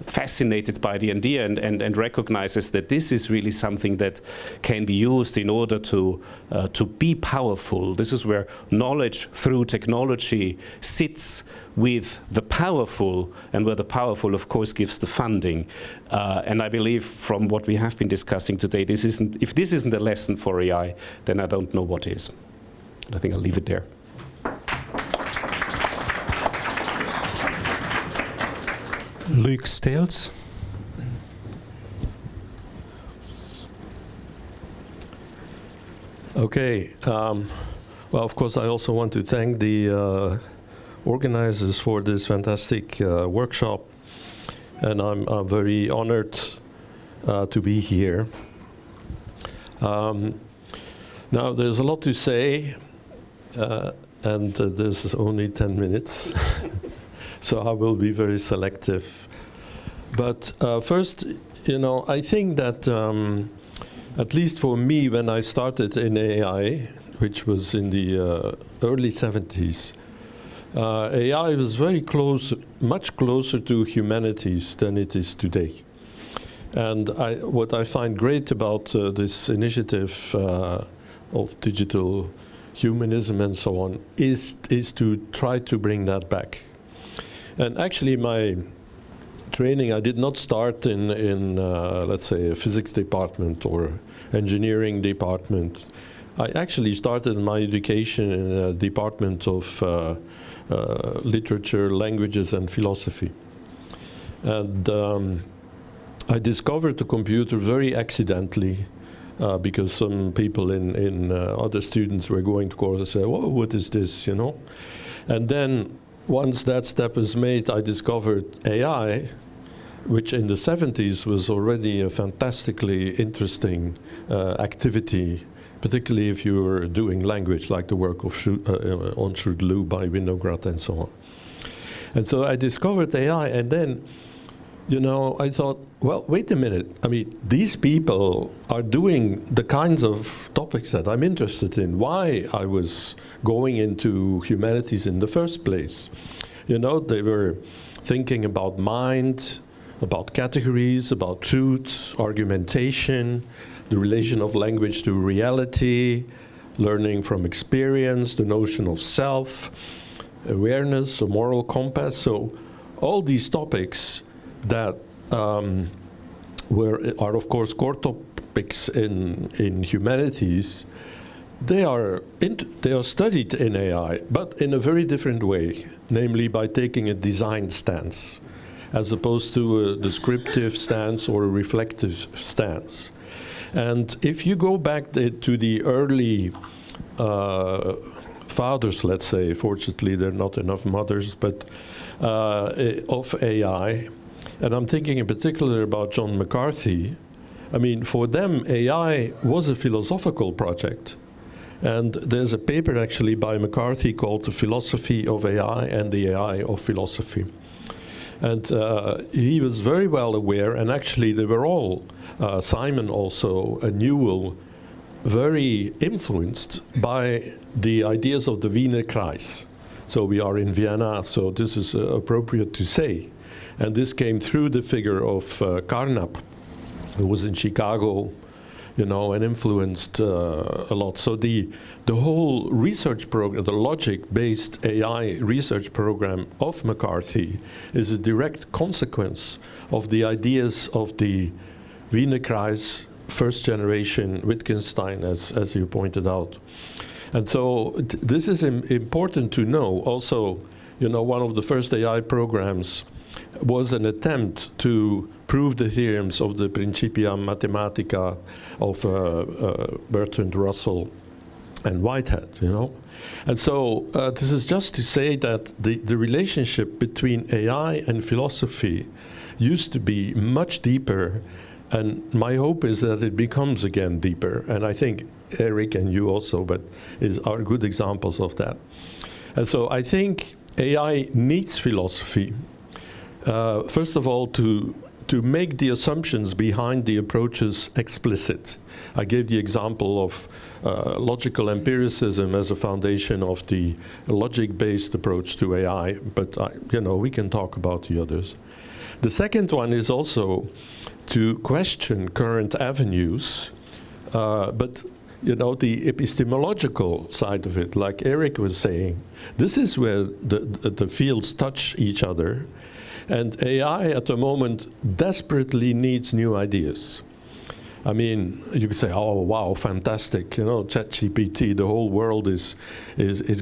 fascinated by the idea and recognizes that this is really something that can be used in order to be powerful. This is where knowledge through technology sits with the powerful, and where the powerful, of course, gives the funding. And I believe from what we have been discussing today, if this isn't a lesson for AI, then I don't know what is. I think I'll leave it there. Luc Steels. Okay. Well, of course, I also want to thank the organizers for this fantastic workshop, and I'm very honored to be here. Now, there's a lot to say, and this is only 10 minutes, so I will be very selective. But first, I think that at least for me, when I started in AI, which was in the early 70s, AI was very close, much closer to humanities than it is today. And what I find great about this initiative of digital humanism and so on is to try to bring that back. And actually, my training, I did not start in let's say, a physics department or engineering department. I actually started my education in a department of literature, languages, and philosophy. And I discovered the computer very accidentally because some people in other students were going to course and said, "Whoa, what is this?" And then once that step was made, I discovered AI, which in the 70s was already a fantastically interesting activity, particularly if you were doing language, like the work of on Schrödlu by Winograd and so on. And so I discovered AI, and then, I thought, well, wait a minute. I mean, these people are doing the kinds of topics that I'm interested in. Why I was going into humanities in the first place. They were thinking about mind, about categories, about truths, argumentation, the relation of language to reality, learning from experience, the notion of self, awareness, a moral compass. So all these topics that are of course core topics in humanities, they are studied in AI, but in a very different way, namely by taking a design stance, as opposed to a descriptive stance or a reflective stance. And if you go back to the early fathers, let's say, fortunately there are not enough mothers, but of AI, and I'm thinking in particular about John McCarthy. I mean, for them, AI was a philosophical project. And there's a paper actually by McCarthy called The Philosophy of AI and the AI of Philosophy. And he was very well aware, and actually they were all, Simon also, and Newell, very influenced by the ideas of the Wiener Kreis. So we are in Vienna, so this is appropriate to say. And this came through the figure of Carnap, who was in Chicago, and influenced a lot. So the whole research program, the logic-based AI research program of McCarthy, is a direct consequence of the ideas of the Wiener Kreis, first generation Wittgenstein, as you pointed out. And so this is important to know. Also, one of the first AI programs was an attempt to prove the theorems of the Principia Mathematica of Bertrand Russell and Whitehead, And so this is just to say that the relationship between AI and philosophy used to be much deeper, and my hope is that it becomes again deeper. And I think Erich and you also, are good examples of that. And so I think AI needs philosophy. First of all, to make the assumptions behind the approaches explicit. I gave the example of logical empiricism as a foundation of the logic-based approach to AI, but we can talk about the others. The second one is also to question current avenues, but the epistemological side of it, like Erich was saying, this is where the fields touch each other. And AI at the moment desperately needs new ideas. I mean, you could say, oh, wow, fantastic, ChatGPT, the whole world is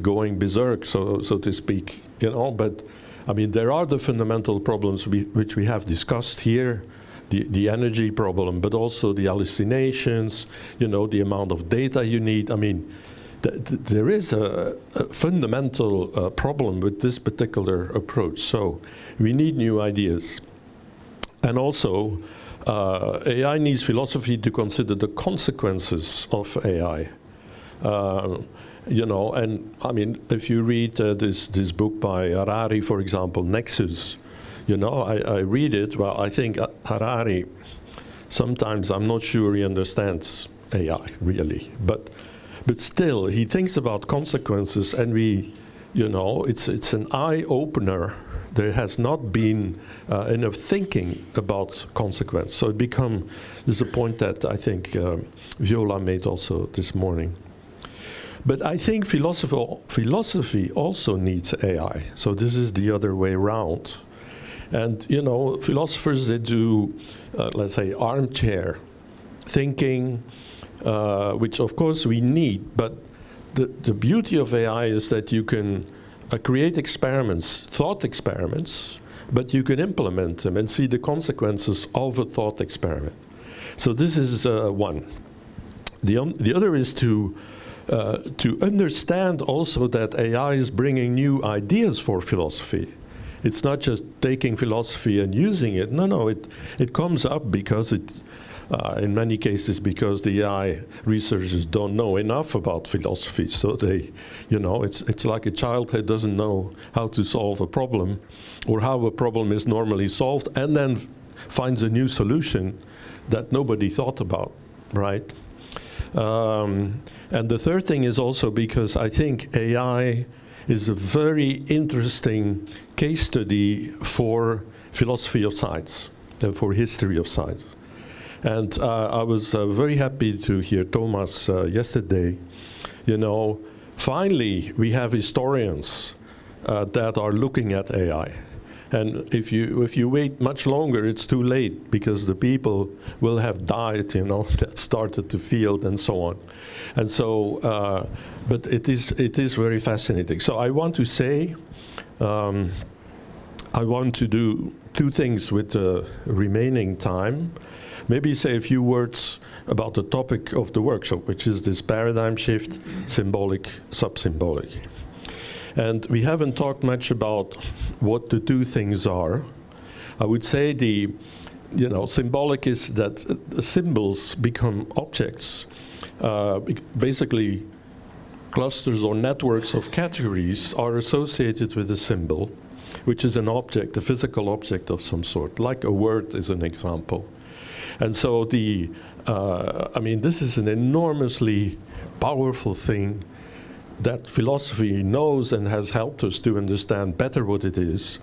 going berserk, so to speak, but I mean, there are the fundamental problems which we have discussed here, the energy problem, but also the hallucinations, the amount of data you need. I mean, there is a fundamental problem with this particular approach. So we need new ideas. And also, AI needs philosophy to consider the consequences of AI. And I mean, if you read this book by Harari, for example, Nexus, I read it. Well, I think Harari sometimes I'm not sure he understands AI really, but still he thinks about consequences, and it's an eye opener. There has not been enough thinking about consequence. So there's a point that I think Viola made also this morning. But I think philosophy also needs AI. So this is the other way around. And, philosophers, they do, let's say, armchair thinking, which of course we need. But the beauty of AI is that you can create experiments, thought experiments, but you can implement them and see the consequences of a thought experiment. So this is one. The other is to understand also that AI is bringing new ideas for philosophy. It's not just taking philosophy and using it. No, it comes up because in many cases, because the AI researchers don't know enough about philosophy. So it's like a child that doesn't know how to solve a problem or how a problem is normally solved, and then finds a new solution that nobody thought about, right? And the third thing is also because I think AI is a very interesting case study for philosophy of science and for history of science. And I was very happy to hear Thomas yesterday. Finally we have historians that are looking at AI. And if you wait much longer, it's too late, because the people will have died, that started the field and so on. And so, but it is very fascinating. So I want to say, I want to do two things with the remaining time. Maybe say a few words about the topic of the workshop, which is this paradigm shift, symbolic, sub-symbolic. And we haven't talked much about what the two things are. I would say symbolic is that symbols become objects. Basically, clusters or networks of categories are associated with a symbol, which is an object, a physical object of some sort, like a word is an example. And so this is an enormously powerful thing that philosophy knows and has helped us to understand better what it is.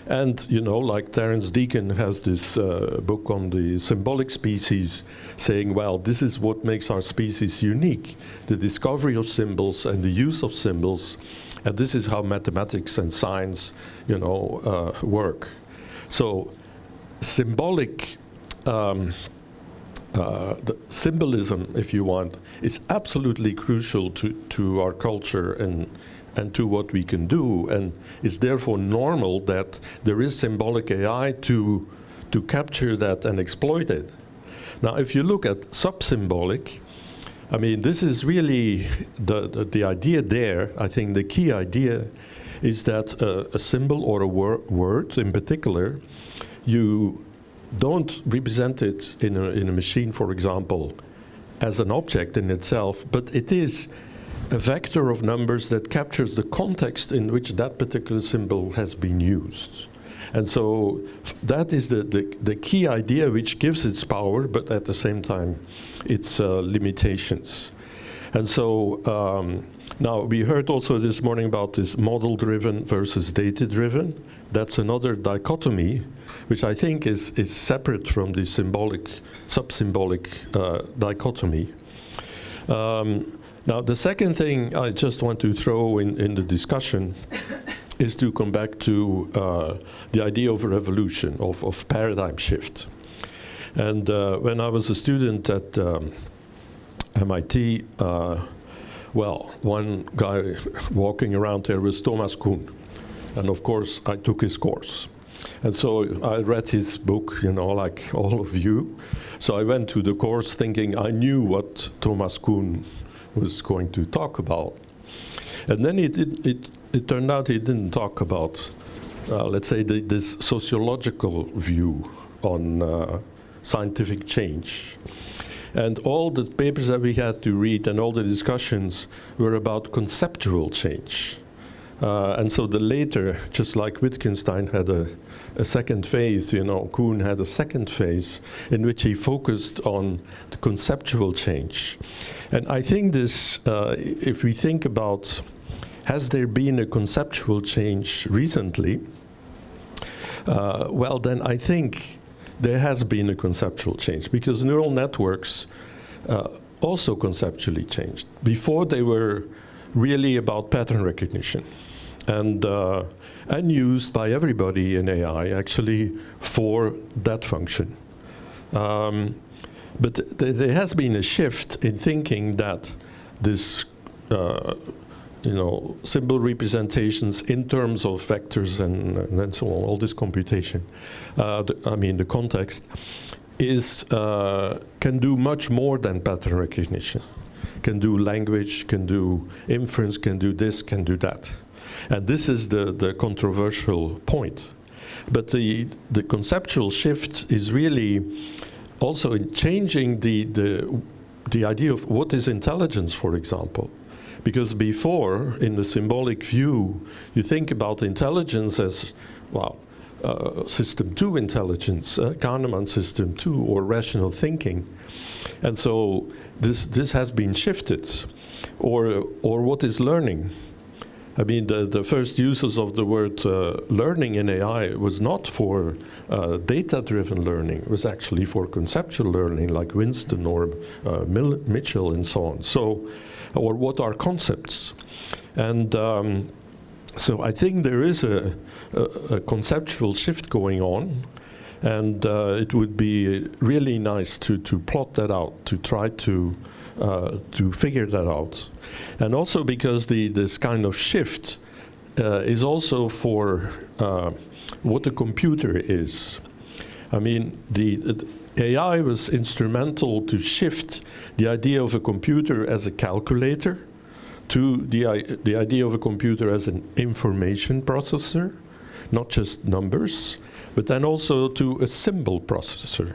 And, like Terence Deacon has this book on the symbolic species, saying, well, this is what makes our species unique, the discovery of symbols and the use of symbols. And this is how mathematics and science, work. So symbolic, the symbolism, if you want, is absolutely crucial to our culture and to what we can do, and it's therefore normal that there is symbolic AI to capture that and exploit it. Now, if you look at sub-symbolic, this is really the idea there. I think the key idea is that a symbol or a word in particular, you don't represent it in a machine, for example, as an object in itself, but it is a vector of numbers that captures the context in which that particular symbol has been used. And so that is the key idea, which gives its power, but at the same time its limitations. And so now we heard also this morning about this model-driven versus data-driven. That's another dichotomy, which I think is separate from the symbolic, sub-symbolic dichotomy. Now, the second thing I just want to throw in the discussion is to come back to the idea of a revolution, of paradigm shift. And when I was a student at MIT, one guy walking around there was Thomas Kuhn. And of course, I took his course. And so I read his book, like all of you. So I went to the course thinking I knew what Thomas Kuhn was going to talk about. And then it turned out he didn't talk about, let's say, this sociological view on scientific change. And all the papers that we had to read and all the discussions were about conceptual change. And so the later, just like Wittgenstein had a second phase, Kuhn had a second phase in which he focused on the conceptual change. And I think this, if we think about, has there been a conceptual change recently? Well, then I think there has been a conceptual change, because neural networks also conceptually changed. Before, they were really about pattern recognition and used by everybody in AI actually for that function. But there has been a shift in thinking that this symbol representations in terms of vectors and so on, all this computation, the context, can do much more than pattern recognition. Can do language, can do inference, can do this, can do that. And this is the controversial point. But the conceptual shift is really also in changing the idea of what is intelligence, for example. Because before, in the symbolic view, you think about intelligence as, system 2 intelligence, Kahneman system 2, or rational thinking. And so this has been shifted. Or what is learning? I mean, the first uses of the word learning in AI was not for data-driven learning. It was actually for conceptual learning, like Winston or Mitchell and so on. So, or what are concepts? And so I think there is a conceptual shift going on, and it would be really nice to plot that out, to try to figure that out. And also because this kind of shift is also for what a computer is. I mean, the AI was instrumental to shift the idea of a computer as a calculator to the idea of a computer as an information processor, not just numbers, but then also to a symbol processor.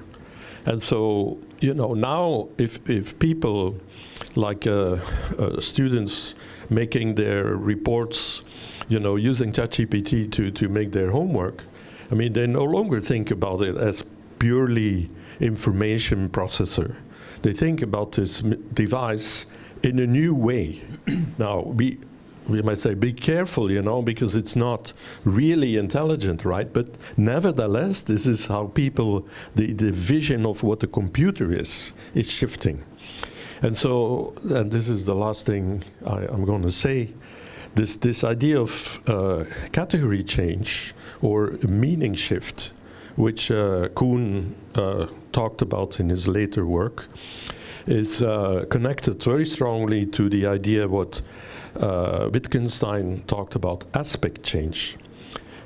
And so, now if people like students making their reports, using ChatGPT to make their homework, I mean, they no longer think about it as purely information processor. They think about this device in a new way. Now, we might say, be careful, because it's not really intelligent, right? But nevertheless, this is how people, the vision of what a computer is shifting. And so, and this is the last thing I'm going to say, this idea of category change or meaning shift, which Kuhn talked about in his later work, is connected very strongly to the idea what Wittgenstein talked about, aspect change.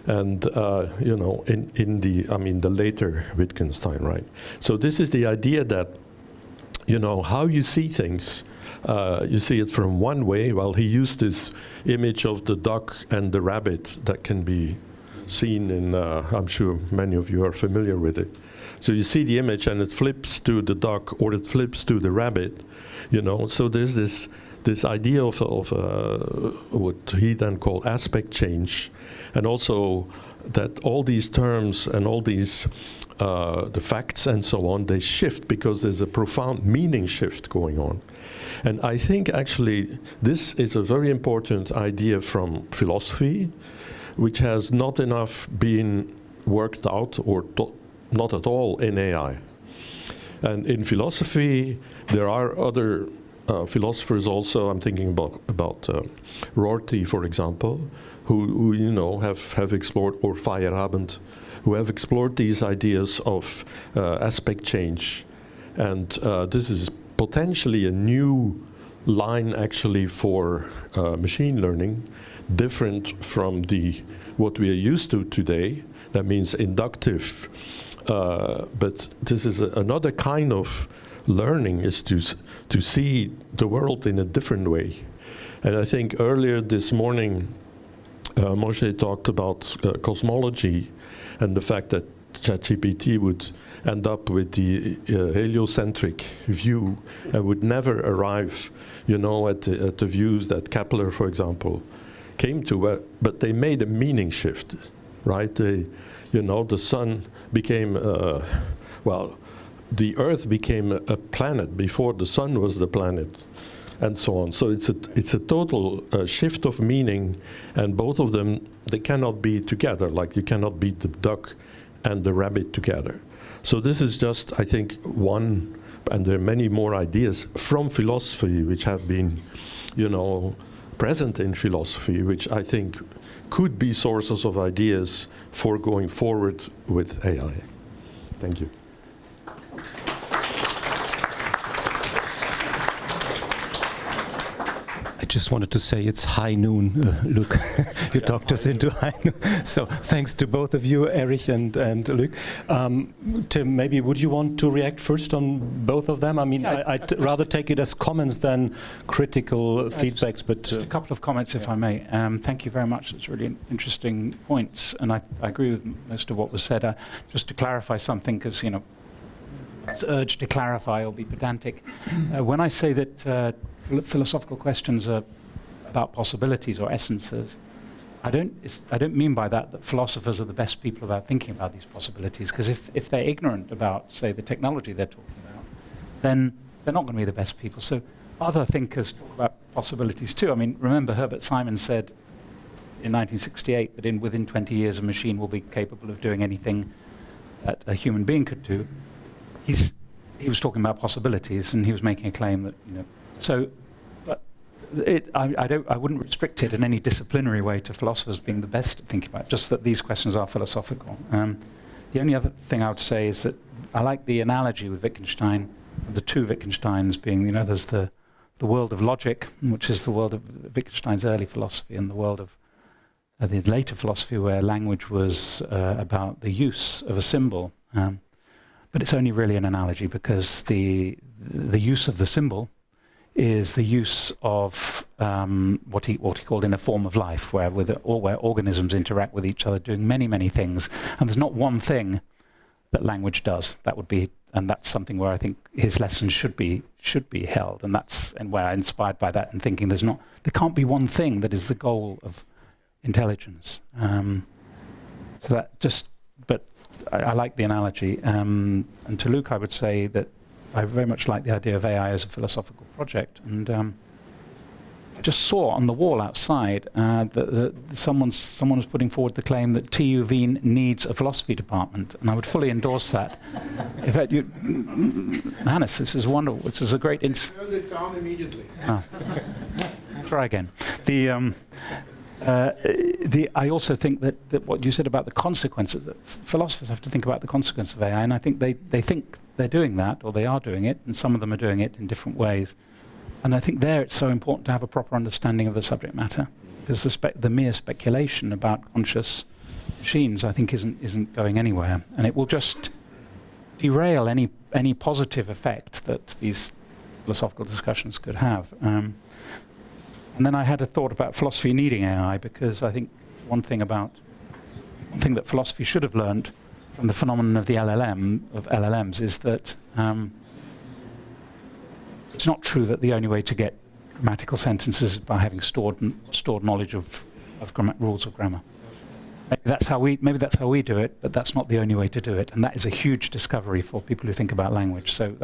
And, in the later Wittgenstein, right? So this is the idea that, how you see things, you see it from one way. Well, he used this image of the duck and the rabbit that can be seen in, I'm sure many of you are familiar with it. So you see the image and it flips to the duck or it flips to the rabbit, So there's this idea of what he then called aspect change, and also that all these terms and all these the facts and so on, they shift because there's a profound meaning shift going on. And I think actually this is a very important idea from philosophy, which has not enough been worked out or not at all in AI. And in philosophy, there are other philosophers also. I'm thinking about Rorty, for example, who have explored, or Feyerabend, who have explored these ideas of aspect change. And this is potentially a new line actually for machine learning, different from what we are used to today. That means inductive. But this is another kind of learning, is to see the world in a different way. And I think earlier this morning, Moshe talked about cosmology and the fact that ChatGPT would end up with the heliocentric view and would never arrive, at the views that Kepler, for example, came to, but they made a meaning shift, right? They, the sun became, the Earth became a planet before the sun was the planet, and so on. So it's a total shift of meaning, and both of them, they cannot be together. Like you cannot beat the duck and the rabbit together. So this is just, I think, one, and there are many more ideas from philosophy which have been, present in philosophy, which I think could be sources of ideas for going forward with AI. Thank you. I just wanted to say it's high noon, Luc. You talked us into high noon. So thanks to both of you, Erich and Luc. Tim, maybe would you want to react first on both of them? I mean, yeah, I'd rather take it as comments than critical feedbacks. But just a couple of comments, if I may. Thank you very much. It's really interesting points, and I agree with most of what was said. Just to clarify something, because it's urged to clarify or be pedantic. When I say that philosophical questions are about possibilities or essences, I don't mean by that philosophers are the best people about thinking about these possibilities, because if they're ignorant about, say, the technology they're talking about, then they're not going to be the best people. So other thinkers talk about possibilities too. I mean, remember Herbert Simon said in 1968 that within 20 years a machine will be capable of doing anything that a human being could do. He was talking about possibilities, and he was making a claim that, So, but I wouldn't restrict it in any disciplinary way to philosophers being the best at thinking about it, just that these questions are philosophical. The only other thing I would say is that I like the analogy with Wittgenstein, the two Wittgensteins being, there's the world of logic, which is the world of Wittgenstein's early philosophy, and the world of the later philosophy where language was about the use of a symbol. But it's only really an analogy, because the use of the symbol is the use of what he called in a form of life, where organisms interact with each other, doing many, many things. And there's not one thing that language does. And that's something where I think his lessons should be held. And where I'm inspired by that and thinking there can't be one thing that is the goal of intelligence. But I like the analogy. And to Luc, I would say that I very much like the idea of AI as a philosophical project. And I just saw on the wall outside that someone was putting forward the claim that TU Wien needs a philosophy department, and I would fully endorse that. In fact, Hannes, this is wonderful. This is a great turn it down immediately. Try again. I also think that what you said about the consequences, that philosophers have to think about the consequence of AI, and I think they think they're doing that, or they are doing it, and some of them are doing it in different ways. And I think there it's so important to have a proper understanding of the subject matter, because the mere speculation about conscious machines, I think, isn't going anywhere, and it will just derail any positive effect that these philosophical discussions could have. And then I had a thought about philosophy needing AI, because I think one thing that philosophy should have learned from the phenomenon of LLMs is that it's not true that the only way to get grammatical sentences is by having stored knowledge of rules of grammar. Maybe that's how we do it, but that's not the only way to do it, and that is a huge discovery for people who think about language. So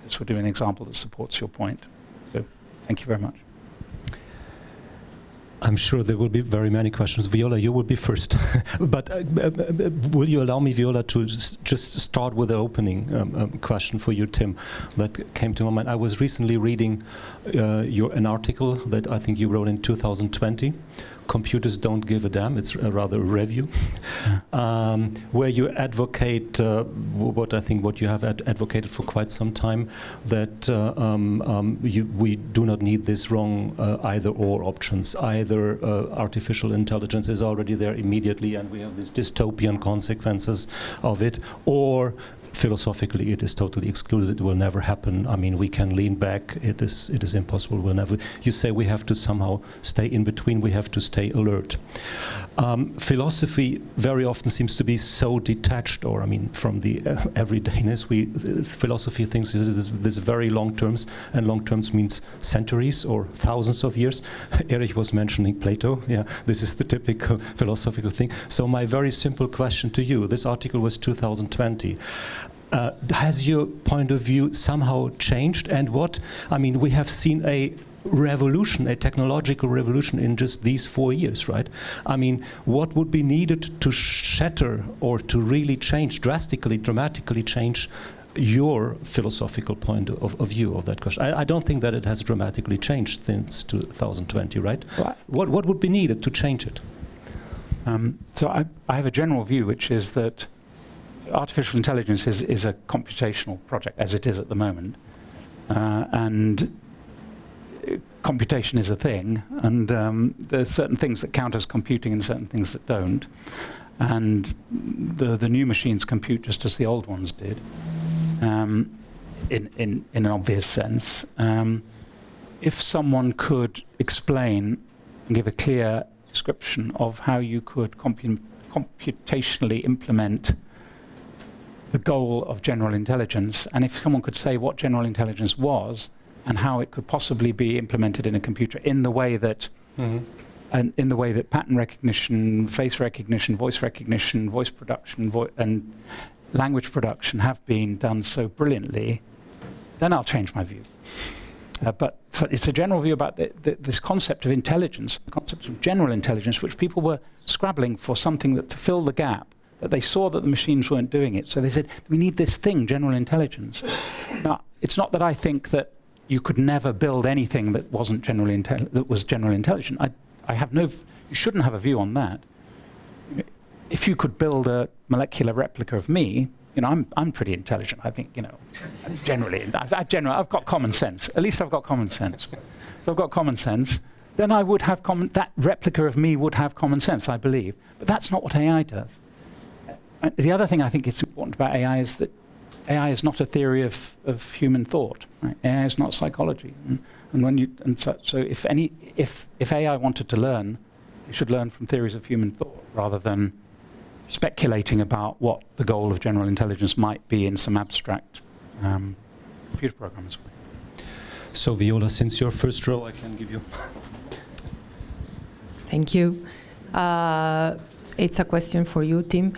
this would be an example that supports your point. So thank you very much. I'm sure there will be very many questions. Viola, you will be first. But will you allow me, Viola, to just start with an opening question for you, Tim, that came to my mind. I was recently reading an article that I think you wrote in 2020, Computers Don't Give a Damn. It's rather a review, where you advocate what you have advocated for quite some time, that we do not need this wrong either-or options. Either artificial intelligence is already there immediately and we have these dystopian consequences of it, or philosophically it is totally excluded. It will never happen. I mean, we can lean back. It is impossible. We'll never. You say we have to somehow stay in between. We have to stay alert. Philosophy very often seems to be so detached, or I mean, from the everydayness. Philosophy thinks this very long terms, and long terms means centuries or thousands of years. Erich was mentioning Plato. Yeah, this is the typical philosophical thing. So my very simple question to you: this article was 2020. Has your point of view somehow changed? And what, I mean, we have seen a revolution, a technological revolution in just these 4 years, right? I mean, what would be needed to shatter or to really change, dramatically change your philosophical point of view of that question? I don't think that it has dramatically changed since 2020, right? What would be needed to change it? So I have a general view, which is that artificial intelligence is a computational project, as it is at the moment. And computation is a thing, and there's certain things that count as computing and certain things that don't. And the new machines compute just as the old ones did, in an obvious sense. If someone could explain and give a clear description of how you could computationally implement the goal of general intelligence, and if someone could say what general intelligence was and how it could possibly be implemented in a computer in the way that and in the way that pattern recognition, face recognition, voice production, and language production have been done so brilliantly, then I'll change my view. But it's a general view about this concept of intelligence, the concept of general intelligence, which people were scrabbling for something to fill the gap. But they saw that the machines weren't doing it, so they said, we need this thing, general intelligence. Now, it's not that I think that you could never build anything that wasn't that was general intelligent. I have you shouldn't have a view on that. If you could build a molecular replica of me, I'm pretty intelligent. I think, generally, I've got common sense. At least I've got common sense. If I've got common sense, then I would have that replica of me would have common sense, I believe. But that's not what AI does. And the other thing I think is important about AI is that AI is not a theory of human thought. Right? AI is not psychology. So if AI wanted to learn, it should learn from theories of human thought rather than speculating about what the goal of general intelligence might be in some abstract computer programs. So Viola, since your first row, I can give you. Thank you. It's a question for you, Tim.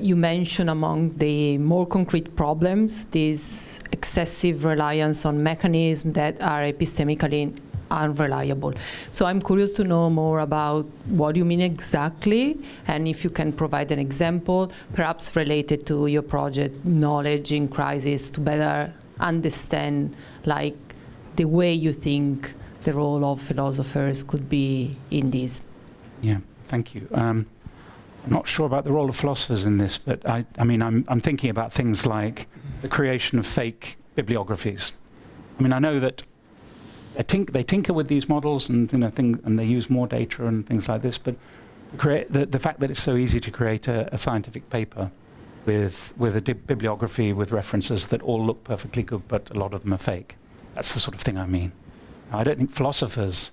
You mentioned among the more concrete problems this excessive reliance on mechanisms that are epistemically unreliable. So I'm curious to know more about what you mean exactly, and if you can provide an example, perhaps related to your project, Knowledge in Crisis, to better understand like the way you think the role of philosophers could be in this. Yeah, thank you. I'm not sure about the role of philosophers in this, but I'm thinking about things like the creation of fake bibliographies. I mean, I know that they tinker with these models and and they use more data and things like this, but the fact that it's so easy to create a scientific paper with a bibliography with references that all look perfectly good, but a lot of them are fake. That's the sort of thing I mean. I don't think philosophers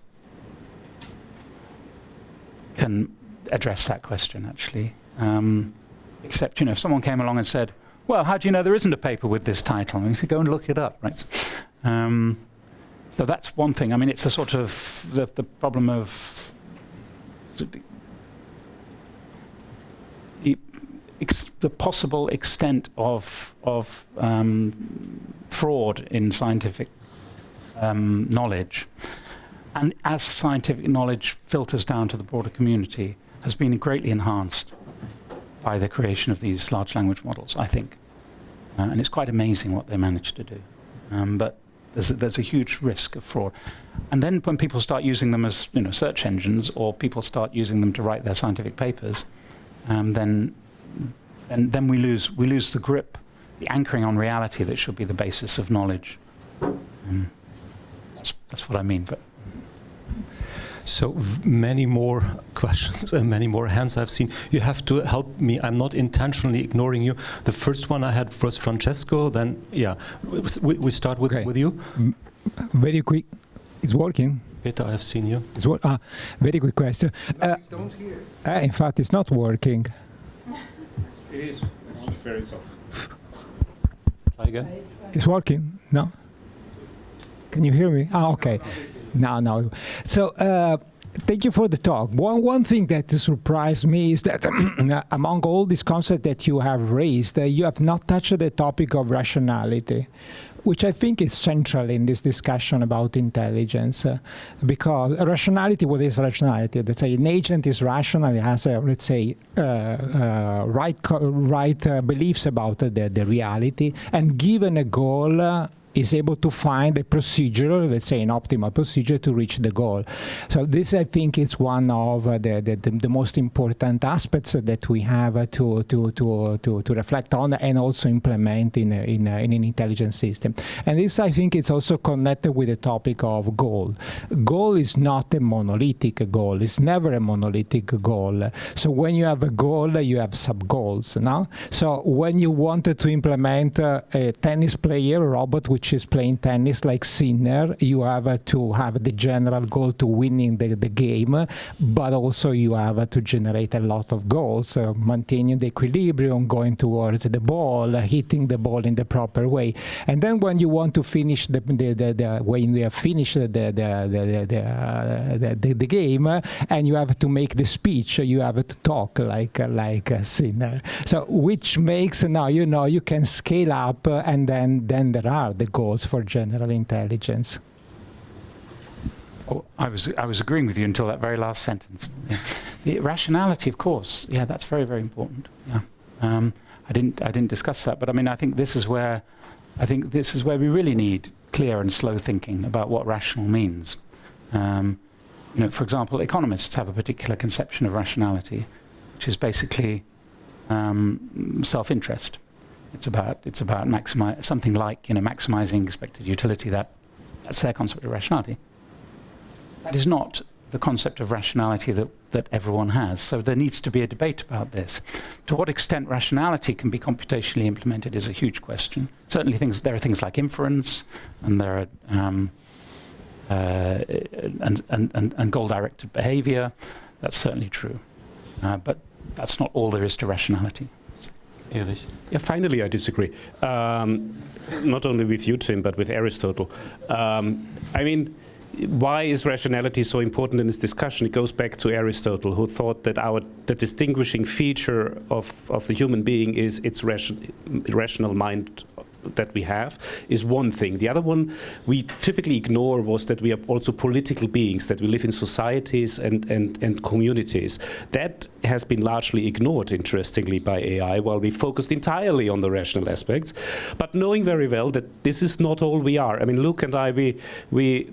can address that question, actually. Except, if someone came along and said, well, how do you know there isn't a paper with this title? And you could go and look it up, right? So that's one thing. I mean, it's a sort of the problem of the possible extent of fraud in scientific knowledge. And as scientific knowledge filters down to the broader community, has been greatly enhanced by the creation of these large language models, I think. And it's quite amazing what they managed to do. But there's a huge risk of fraud. And then when people start using them as search engines, or people start using them to write their scientific papers, then we lose the grip, the anchoring on reality that should be the basis of knowledge. That's what I mean. But So many more questions and many more hands I've seen. You have to help me. I'm not intentionally ignoring you. The first one I had was Francesco. Then, yeah, we start with you. Very quick. It's working. Peter, I have seen you. It's very quick question. Don't hear. In fact, it's not working. It is. It's just very soft. Try again. It's working? No? Can you hear me? Okay. No. So, thank you for the talk. One thing that surprised me is that among all these concepts that you have raised, you have not touched the topic of rationality, which I think is central in this discussion about intelligence. Because rationality, what is rationality? Let's say an agent is rational, it has, let's say, right beliefs about the reality, and given a goal, is able to find a procedure, let's say an optimal procedure to reach the goal. So this, I think, is one of the most important aspects that we have to reflect on and also implement in an intelligent system. And this, I think, it's also connected with the topic of goal. Goal is not a monolithic goal. It's never a monolithic goal. So when you have a goal, you have sub-goals, no? So when you wanted to implement a tennis player, a robot which is playing tennis like Sinner, you have to have the general goal to winning the game, but also you have to generate a lot of goals, maintaining the equilibrium, going towards the ball, hitting the ball in the proper way. And then when you want to finish when you have finished the game, and you have to make the speech, you have to talk like Sinner. So which makes now you can scale up, and then there are the goals for general intelligence. Oh, I was agreeing with you until that very last sentence. Yeah. The rationality, of course, yeah, that's very, very important. Yeah, I didn't discuss that, but I mean, I think this is where we really need clear and slow thinking about what rational means. For example, economists have a particular conception of rationality, which is basically self-interest. It's about something like maximizing expected utility. That's their concept of rationality. That is not the concept of rationality that everyone has. So there needs to be a debate about this. To what extent rationality can be computationally implemented is a huge question. Certainly, there are things like inference, and there are and goal-directed behavior. That's certainly true, but that's not all there is to rationality. Erich. Yeah, finally, I disagree. Not only with you, Tim, but with Aristotle. I mean, why is rationality so important in this discussion? It goes back to Aristotle, who thought that the distinguishing feature of the human being is its rational mind that we have is one thing. The other one we typically ignore was that we are also political beings, that we live in societies and communities. That has been largely ignored, interestingly, by AI, while we focused entirely on the rational aspects, but knowing very well that this is not all we are. I mean, Luke and I, we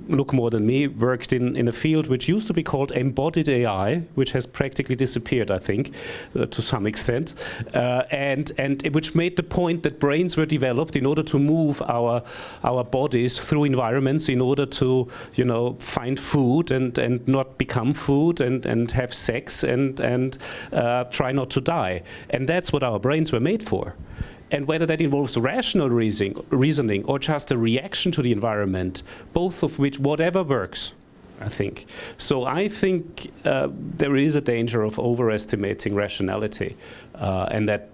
Luke more than me, worked in a field which used to be called embodied AI, which has practically disappeared, I think, to some extent, and which made the point that brains were developed in order to move our bodies through environments, in order to find food and not become food, and have sex and try not to die. And that's what our brains were made for. And whether that involves rational reasoning or just a reaction to the environment, both of which, whatever works, I think. So I think there is a danger of overestimating rationality, and that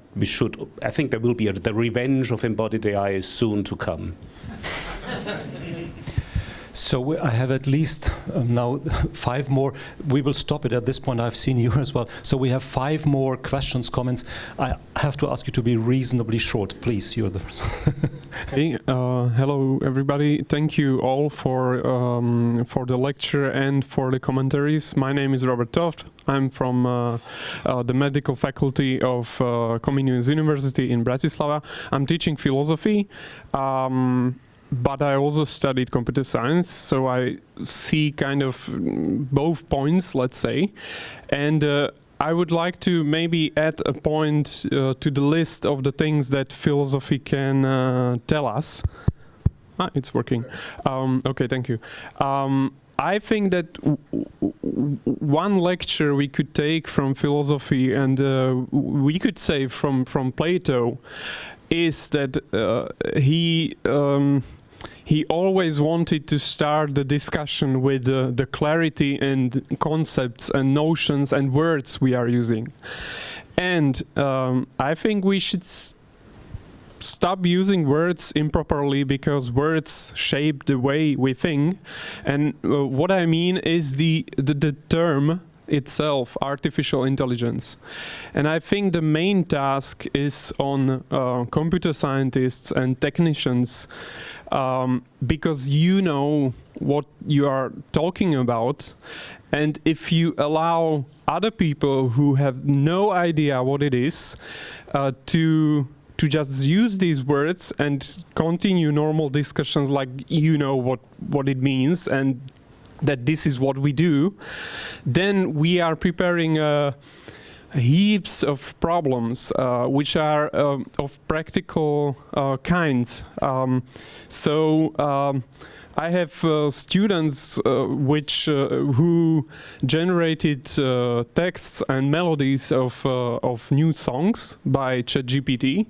I think there will be the revenge of embodied AI is soon to come. So I have at least now 5 more. We will stop it at this point. I've seen you as well. So we have 5 more questions, comments. I have to ask you to be reasonably short. Please, you're the Hey, hello everybody. Thank you all for the lecture and for the commentaries. My name is Robert Toft. I'm from the medical faculty of Comenius University in Bratislava. I'm teaching philosophy. But I also studied computer science, so I see kind of both points, let's say. And I would like to maybe add a point to the list of the things that philosophy can tell us. It's working. Okay, thank you. I think that one lecture we could take from philosophy, and we could say from Plato, is that he always wanted to start the discussion with the clarity and concepts and notions and words we are using. And I think we should stop using words improperly, because words shape the way we think. And what I mean is the term itself, artificial intelligence. And I think the main task is on computer scientists and technicians, because you know what you are talking about. And if you allow other people who have no idea what it is to just use these words and continue normal discussions like you know what it means and that this is what we do, then we are preparing heaps of problems which are of practical kinds. I have students who generated texts and melodies of new songs by ChatGPT,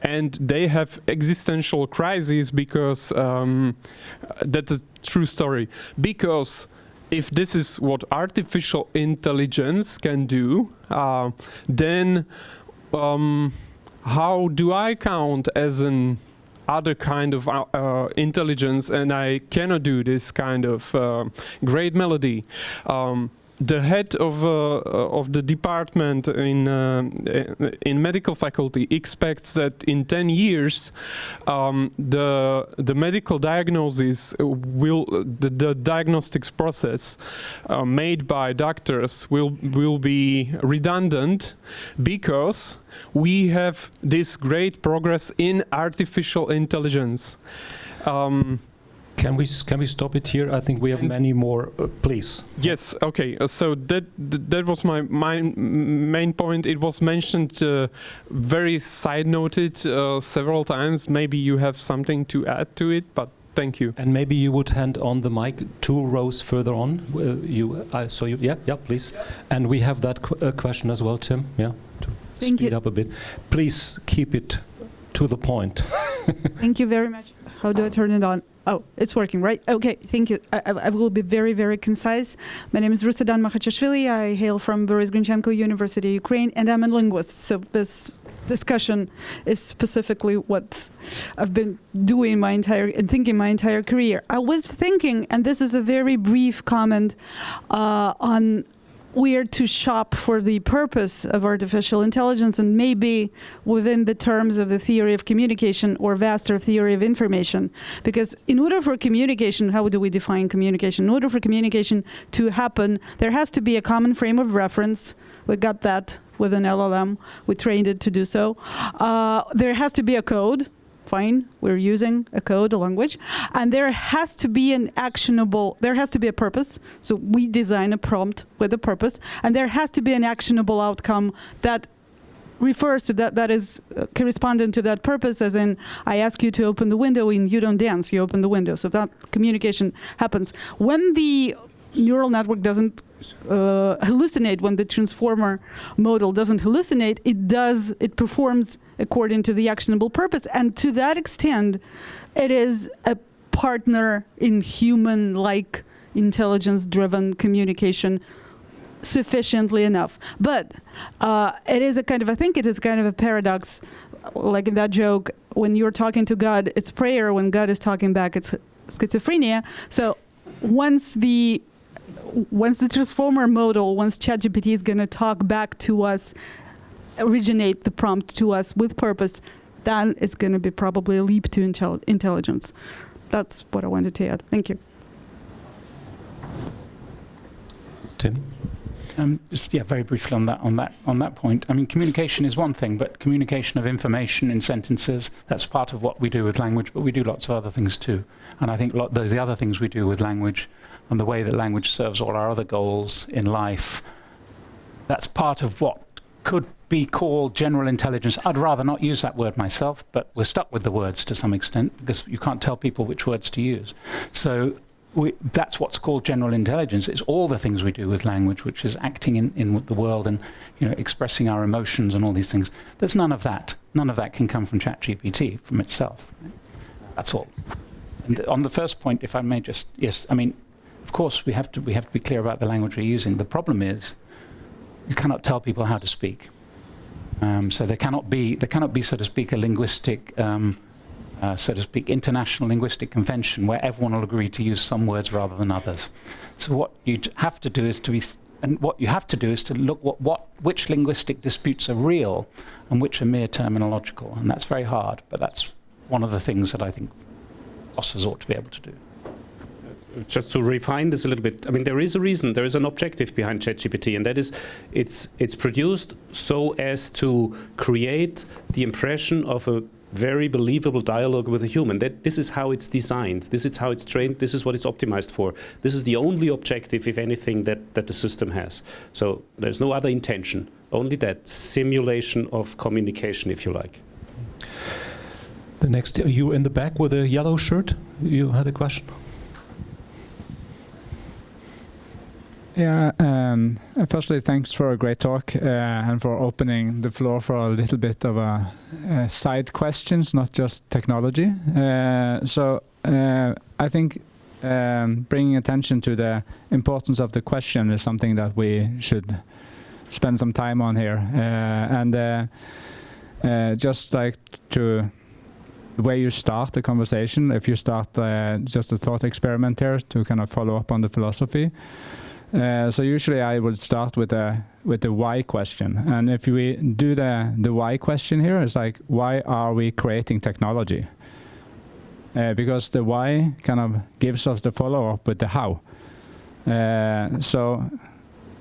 and they have existential crises because that's a true story. Because if this is what artificial intelligence can do, then how do I count as an other kind of intelligence, and I cannot do this kind of great melody? The head of the department in medical faculty expects that in 10 years the medical diagnosis the diagnostics process made by doctors will be redundant, because we have this great progress in artificial intelligence. Can we stop it here? I think we have many more. Please. Yes. Okay. So that was my main point. It was mentioned, very side noted several times. Maybe you have something to add to it, but thank you. And maybe you would hand on the mic 2 rows further on. I saw you. Yeah, please. And we have that question as well, Tim. Yeah. To speed up a bit. Please keep it to the point. Thank you very much. How do I turn it on? Oh, it's working, right? Okay, thank you. I will be very, very concise. My name is Rusidan Makhachashvili. I hail from Boris Grinchenko University, Ukraine, and I'm a linguist. So this discussion is specifically what I've been doing thinking my entire career. I was thinking, and this is a very brief comment on where to shop for the purpose of artificial intelligence, and maybe within the terms of the theory of communication or vaster theory of information. Because in order for communication, how do we define communication? In order for communication to happen, there has to be a common frame of reference. We got that with an LLM. We trained it to do so. There has to be a code. Fine, we're using a code, a language, and there has to be there has to be a purpose. So we design a prompt with a purpose, and there has to be an actionable outcome that refers to that is correspondent to that purpose, as in, I ask you to open the window and you don't dance, you open the window. So that communication happens. When the neural network doesn't hallucinate, when the transformer model doesn't hallucinate, it performs according to the actionable purpose. And to that extent, it is a partner in human-like intelligence-driven communication sufficiently enough. But it is I think it is kind of a paradox, like in that joke, when you're talking to God, it's prayer. When God is talking back, it's schizophrenia. So once the transformer model, once ChatGPT is going to talk back to us, originate the prompt to us with purpose, then it's going to be probably a leap to intelligence. That's what I wanted to add. Thank you. Tim? Just, very briefly on that point. I mean, communication is one thing, but communication of information in sentences, that's part of what we do with language, but we do lots of other things too. And I think the other things we do with language and the way that language serves all our other goals in life, that's part of what could be called general intelligence. I'd rather not use that word myself, but we're stuck with the words to some extent because you can't tell people which words to use. So that's what's called general intelligence. It's all the things we do with language, which is acting in the world and expressing our emotions and all these things. There's none of that. None of that can come from ChatGPT from itself. Right? That's all. And on the first point, if I may just, yes, I mean, of course we have to be clear about the language we're using. The problem is you cannot tell people how to speak. So there cannot be, so to speak, a linguistic, so to speak, international linguistic convention where everyone will agree to use some words rather than others. So what you have to do is to look which linguistic disputes are real and which are mere terminological, and that's very hard. But that's one of the things that I think philosophers ought to be able to do. Just to refine this a little bit, I mean, there is a reason, there is an objective behind ChatGPT, and that is it's produced so as to create the impression of a very believable dialogue with a human. That this is how it's designed, this is how it's trained, this is what it's optimized for. This is the only objective, if anything, that the system has. So there's no other intention, only that simulation of communication, if you like. The next, you in the back with a yellow shirt, you had a question? Yeah, firstly, thanks for a great talk and for opening the floor for a little bit of a side questions, not just technology. So I think bringing attention to the importance of the question is something that we should spend some time on here. Just like to the way you start the conversation, if you start just a thought experiment here to kind of follow up on the philosophy. So usually I would start with the why question, and if we do the why question here, it's like, why are we creating technology? Because the why kind of gives us the follow-up with the how. So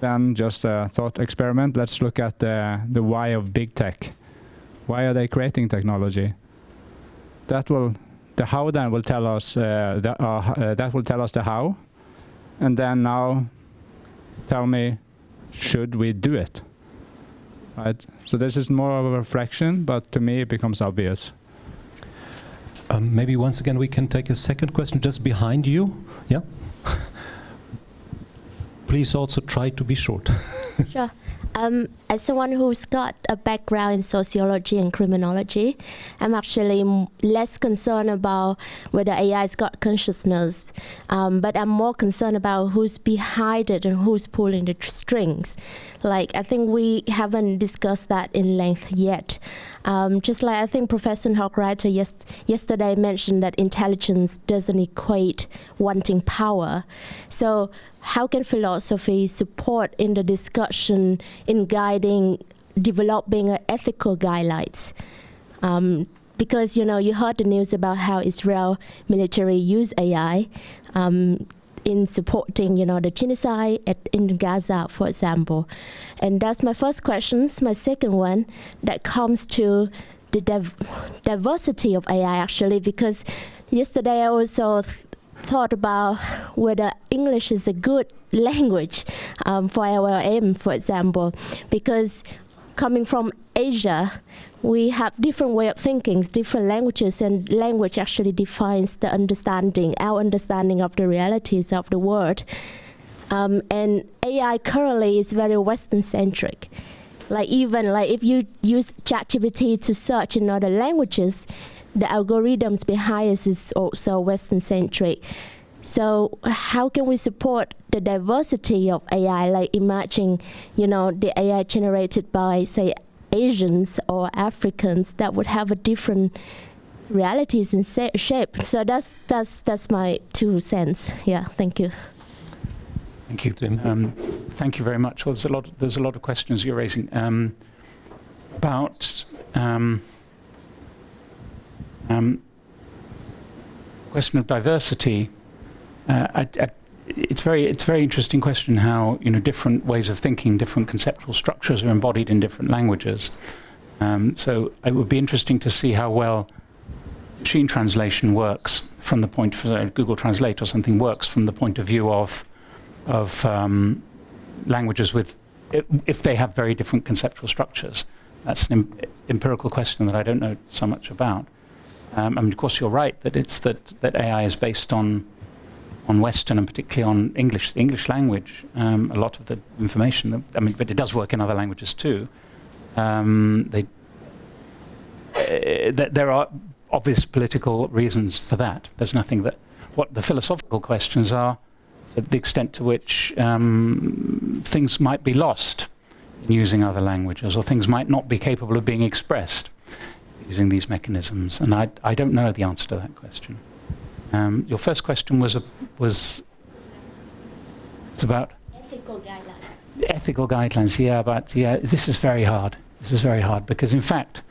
then just a thought experiment. Let's look at the why of big tech. Why are they creating technology? The how then will tell us that will tell us the how, and then now. Tell me, should we do it? Right. So this is more of a reflection, but to me it becomes obvious. Maybe once again we can take a second question just behind you. Yeah. Please also try to be short. Sure. As someone who's got a background in sociology and criminology, I'm actually less concerned about whether AI's got consciousness, but I'm more concerned about who's behind it and who's pulling the strings. Like, I think we haven't discussed that in length yet. Just like I think Professor Hagedorn yesterday mentioned that intelligence doesn't equate wanting power. So how can philosophy support in the discussion in developing ethical guidelines? Because, you heard the news about how Israel military use AI in supporting, the genocide in Gaza, for example. And that's my first question. My second one, that comes to the diversity of AI, actually, because yesterday I also thought about whether English is a good language for LLM, for example, because coming from Asia, we have different way of thinking, different languages, and language actually defines the understanding, our understanding of the realities of the world. And AI currently is very Western-centric. Even if you use ChatGPT to search in other languages, the algorithms behind us is also Western-centric. So how can we support the diversity of AI? Like imagine, the AI generated by, say, Asians or Africans that would have a different realities and shape. So that's my 2 cents. Yeah, thank you. Thank you, Tim. Thank you very much. Well, there's a lot of questions you're raising about. Question of diversity. It's very interesting question how different ways of thinking, different conceptual structures are embodied in different languages. So it would be interesting to see how well machine translation works from the point of Google Translate or something works from the point of view of languages with if they have very different conceptual structures. That's an empirical question that I don't know so much about. Of course, you're right that AI is based on Western and particularly on English, the English language, a lot of the information, but it does work in other languages too. There are obvious political reasons for that. There's nothing that, what the philosophical questions are, the extent to which things might be lost in using other languages, or things might not be capable of being expressed using these mechanisms. And I don't know the answer to that question. Your first question was it's about ethical guidelines. Ethical guidelines, this is very hard. This is very hard because, in fact,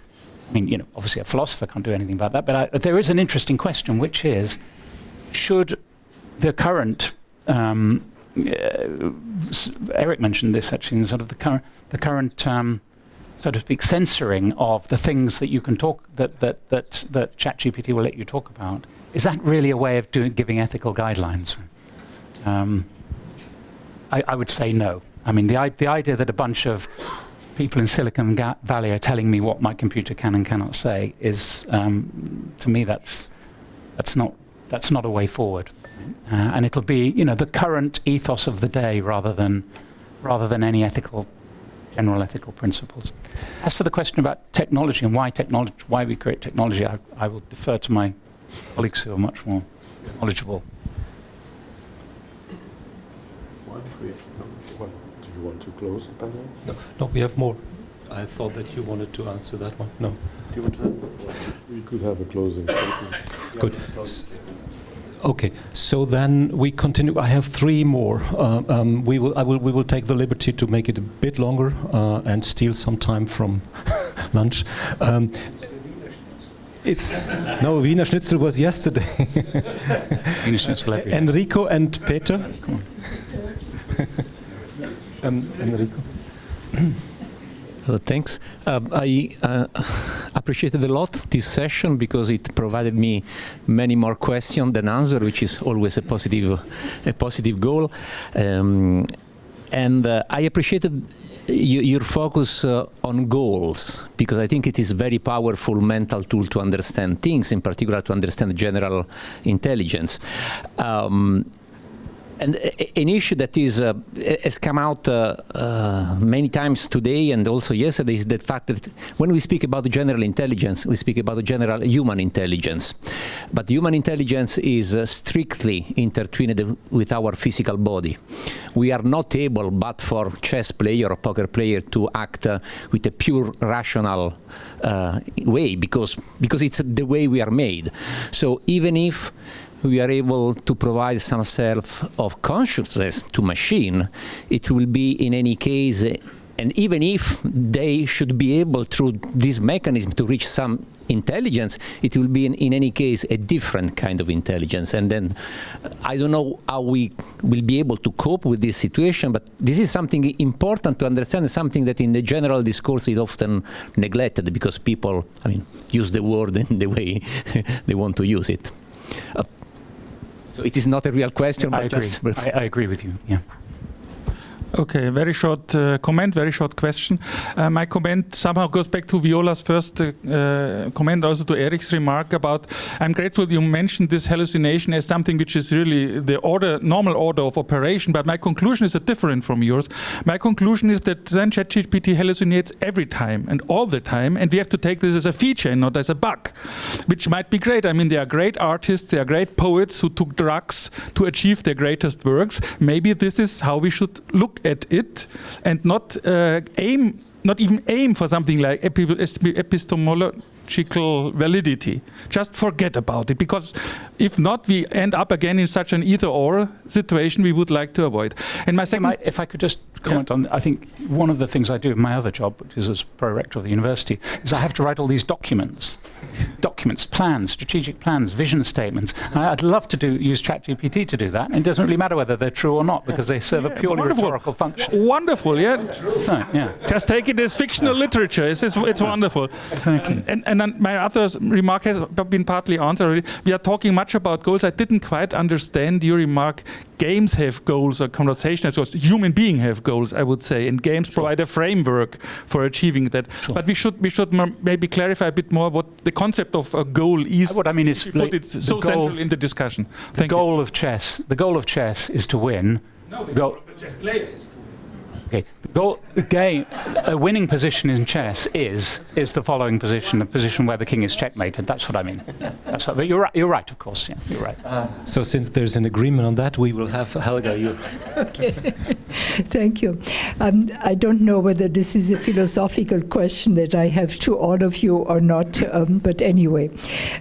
obviously a philosopher can't do anything about that, but there is an interesting question, which is, should the current, Erich mentioned this actually, sort of the current, so to speak, censoring of the things that you can talk, that ChatGPT will let you talk about, is that really a way of giving ethical guidelines? I would say no. The idea that a bunch of people in Silicon Valley are telling me what my computer can and cannot say is, to me, that's not a way forward. And it'll be, the current ethos of the day rather than any general ethical principles. As for the question about technology and why we create technology, I will defer to my colleagues who are much more knowledgeable. Why create technology? Well, do you want to close the panel? No, we have more. I thought that you wanted to answer that one. No. Do you want to have? We could have a closing statement. Good. Okay, so then we continue. I have three more. We will take the liberty to make it a bit longer and steal some time from lunch. Wiener Schnitzel was yesterday. Wiener Schnitzel every day. Enrico and Peter. Enrico. Thanks. I appreciated a lot this session because it provided me many more questions than answers, which is always a positive goal. And I appreciated your focus on goals, because I think it is a very powerful mental tool to understand things, in particular to understand general intelligence. And an issue that has come out many times today and also yesterday is the fact that when we speak about general intelligence, we speak about general human intelligence. But human intelligence is strictly intertwined with our physical body. We are not able, but for chess player or poker player, to act with a pure rational way, because it's the way we are made. So even if we are able to provide some self of consciousness to machine, it will be in any case, and even if they should be able through this mechanism to reach some intelligence, it will be in any case a different kind of intelligence. And then I don't know how we will be able to cope with this situation, but this is something important to understand, something that in the general discourse is often neglected because people, use the word in the way they want to use it. So it is not a real question, but I agree with you, yeah. Okay, very short comment, very short question. My comment somehow goes back to Viola's first comment, also to Erich's remark about, I'm grateful you mentioned this hallucination as something which is really the normal order of operation, but my conclusion is different from yours. My conclusion is that then ChatGPT hallucinates every time and all the time, and we have to take this as a feature and not as a bug, which might be great. They are great artists, they are great poets who took drugs to achieve their greatest works. Maybe this is how we should look at it and not even aim for something like epistemological validity. Just forget about it, because if not, we end up again in such an either-or situation we would like to avoid. And my second, if I could just comment on, I think one of the things I do in my other job, which is as pro-rector of the university, is I have to write all these documents, plans, strategic plans, vision statements. I'd love to use ChatGPT to do that, and it doesn't really matter whether they're true or not, because they serve a purely rhetorical function. Wonderful, yeah. So, yeah. Just take it as fictional literature. It's wonderful. And then my other remark has been partly answered already. We are talking much about goals. I didn't quite understand your remark. games have goals or conversational goals. Human beings have goals, I would say, and games provide a framework for achieving that. Sure. But we should maybe clarify a bit more what the concept of a goal is. What I mean is, put it so central in the discussion. The goal of chess is to win. No, the goal of the chess player is to win. Okay. A winning position in chess is the following position, a position where the king is checkmated. That's what I mean. But you're right, of course. Yeah, you're right. So since there's an agreement on that, we will have Helga. You. Okay. Thank you. I don't know whether this is a philosophical question that I have to all of you or not, but anyway.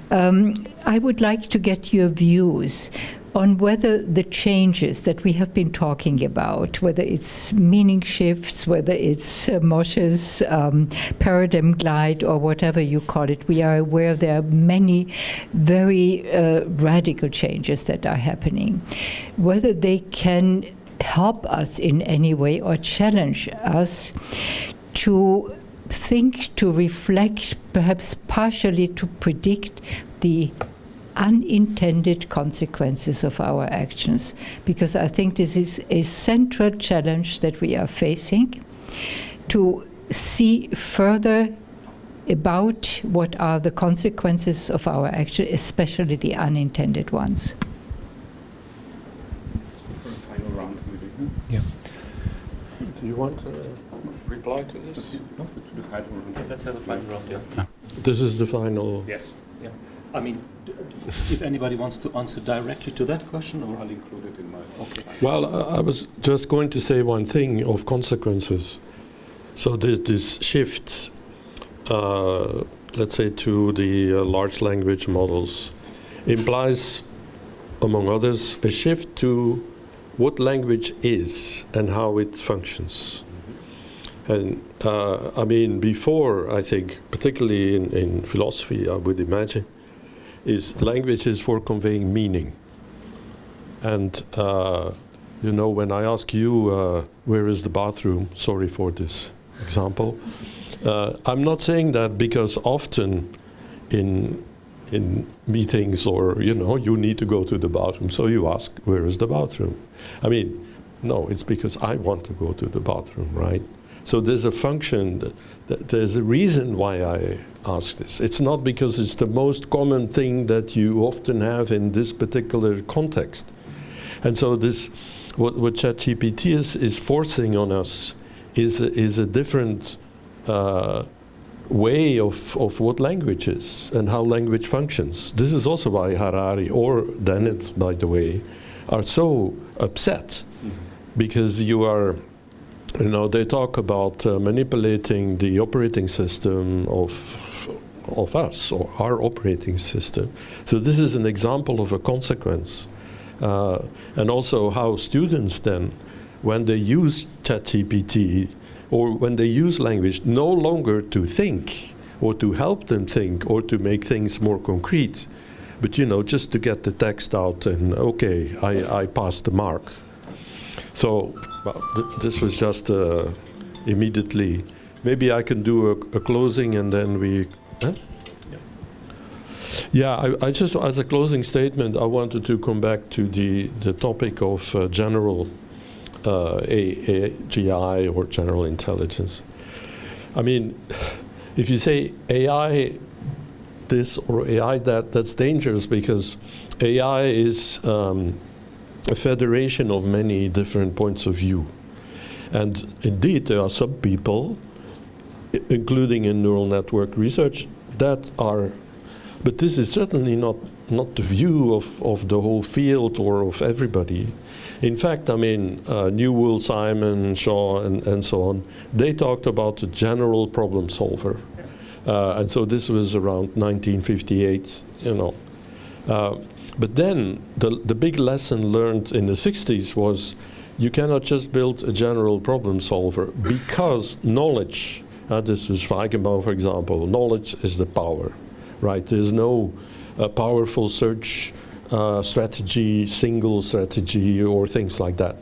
I would like to get your views on whether the changes that we have been talking about, whether it's meaning shifts, whether it's Moshe's paradigm glide or whatever you call it, we are aware there are many very radical changes that are happening. Whether they can help us in any way or challenge us to think, to reflect, perhaps partially to predict the unintended consequences of our actions, because I think this is a central challenge that we are facing, to see further about what are the consequences of our action, especially the unintended ones. For a final round, maybe. Yeah. Do you want to reply to this? No? Let's have a final round, yeah. No. This is the final... Yes. Yeah. I mean, if anybody wants to answer directly to that question, or I'll include it in my... Okay. Well, I was just going to say one thing of consequences. So this shift, let's say, to the large language models implies, among others, a shift to what language is and how it functions. And I mean, before, I think, particularly in philosophy, I would imagine, is language is for conveying meaning. And, you know, when I ask you, where is the bathroom? Sorry for this example. I'm not saying that because often in meetings or, you know, you need to go to the bathroom, so you ask, where is the bathroom? I mean, no, it's because I want to go to the bathroom, right? So there's a function, there's a reason why I ask this. It's not because it's the most common thing that you often have in this particular context. And so this, what ChatGPT is forcing on us is a different way of what language is and how language functions. This is also why Harari or Dennett, by the way, are so upset, because you are, you know, they talk about manipulating the operating system of us, or our operating system. So this is an example of a consequence. And also how students then, when they use ChatGPT, or when they use language, no longer to think, or to help them think, or to make things more concrete, but, you know, just to get the text out and, okay, I passed the mark. So, well, this was just immediately. Maybe I can do a closing and then we... Huh? Yeah, I just, as a closing statement, I wanted to come back to the topic of general AGI, or general intelligence. I mean, if you say AI this or AI that, that's dangerous, because AI is a federation of many different points of view. And indeed, there are some people, including in neural network research, that are, but this is certainly not the view of the whole field or of everybody. In fact, I mean, Newell, Simon, Shaw, and so on, they talked about the general problem solver. And so this was around 1958, you know. But then the big lesson learned in the 60s was you cannot just build a general problem solver, because knowledge, this is Feigenbaum, for example, knowledge is the power, right? There's no powerful search strategy, single strategy, or things like that.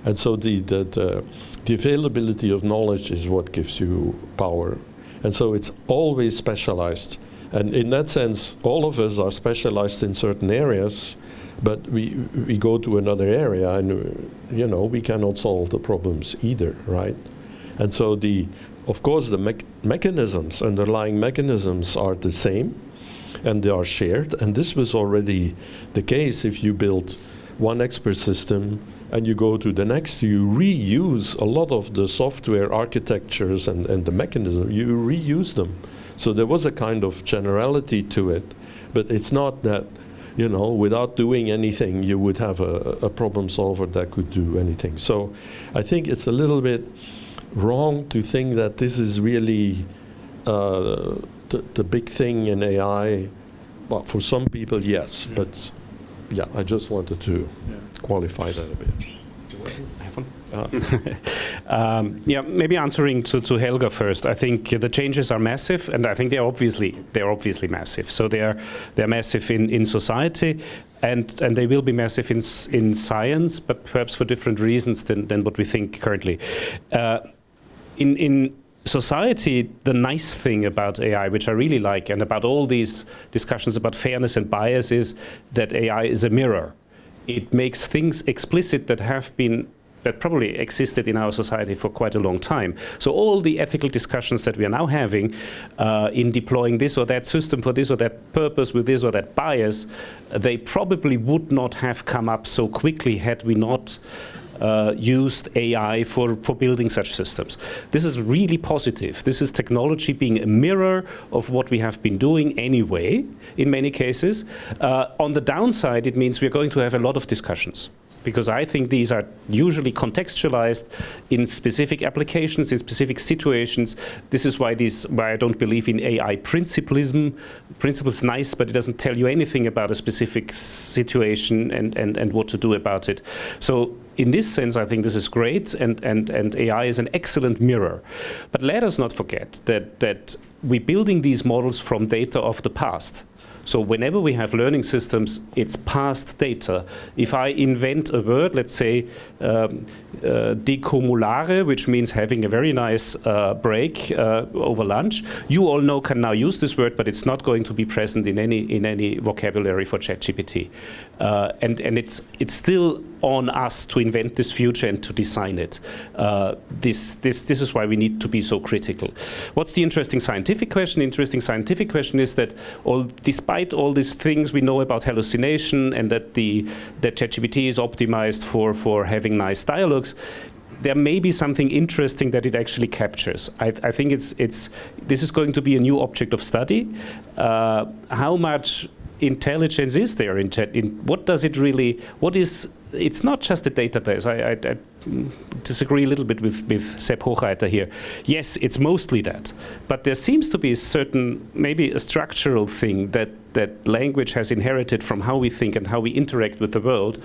And so the availability of knowledge is what gives you power. And so it's always specialized. And in that sense, all of us are specialized in certain areas, But we go to another area, and we cannot solve the problems either, right? And so of course, the mechanisms, underlying mechanisms, are the same, and they are shared. And this was already the case if you build one expert system and you go to the next, you reuse a lot of the software architectures and the mechanism, you reuse them. So there was a kind of generality to it, but it's not that, without doing anything, you would have a problem solver that could do anything. So I think it's a little bit wrong to think that this is really the big thing in AI. Well, for some people, yes, but yeah, I just wanted to qualify that a bit. Yeah, maybe answering to Helga first. I think the changes are massive, and I think they're obviously massive. So they're massive in society, and they will be massive in science, but perhaps for different reasons than what we think currently. In society, the nice thing about AI, which I really like, and about all these discussions about fairness and bias, is that AI is a mirror. It makes things explicit that probably existed in our society for quite a long time. So all the ethical discussions that we are now having in deploying this or that system for this or that purpose with this or that bias, they probably would not have come up so quickly had we not used AI for building such systems. This is really positive. This is technology being a mirror of what we have been doing anyway, in many cases. On the downside, it means we're going to have a lot of discussions, because I think these are usually contextualized in specific applications, in specific situations. This is why I don't believe in AI principlism. Principle is nice, but it doesn't tell you anything about a specific situation and what to do about it. So in this sense, I think this is great, and AI is an excellent mirror. But let us not forget that we're building these models from data of the past. So whenever we have learning systems, it's past data. If I invent a word, let's say decumulare, which means having a very nice break over lunch, you all can now use this word, but it's not going to be present in any vocabulary for ChatGPT. And it's still on us to invent this future and to design it. This is why we need to be so critical. What's the interesting scientific question? The interesting scientific question is that despite all these things we know about hallucination and that ChatGPT is optimized for having nice dialogues, there may be something interesting that it actually captures. I think this is going to be a new object of study. How much intelligence is there in what does it really? It's not just a database. I disagree a little bit with Sepp Hochreiter here. Yes, it's mostly that, but there seems to be maybe a structural thing that language has inherited from how we think and how we interact with the world,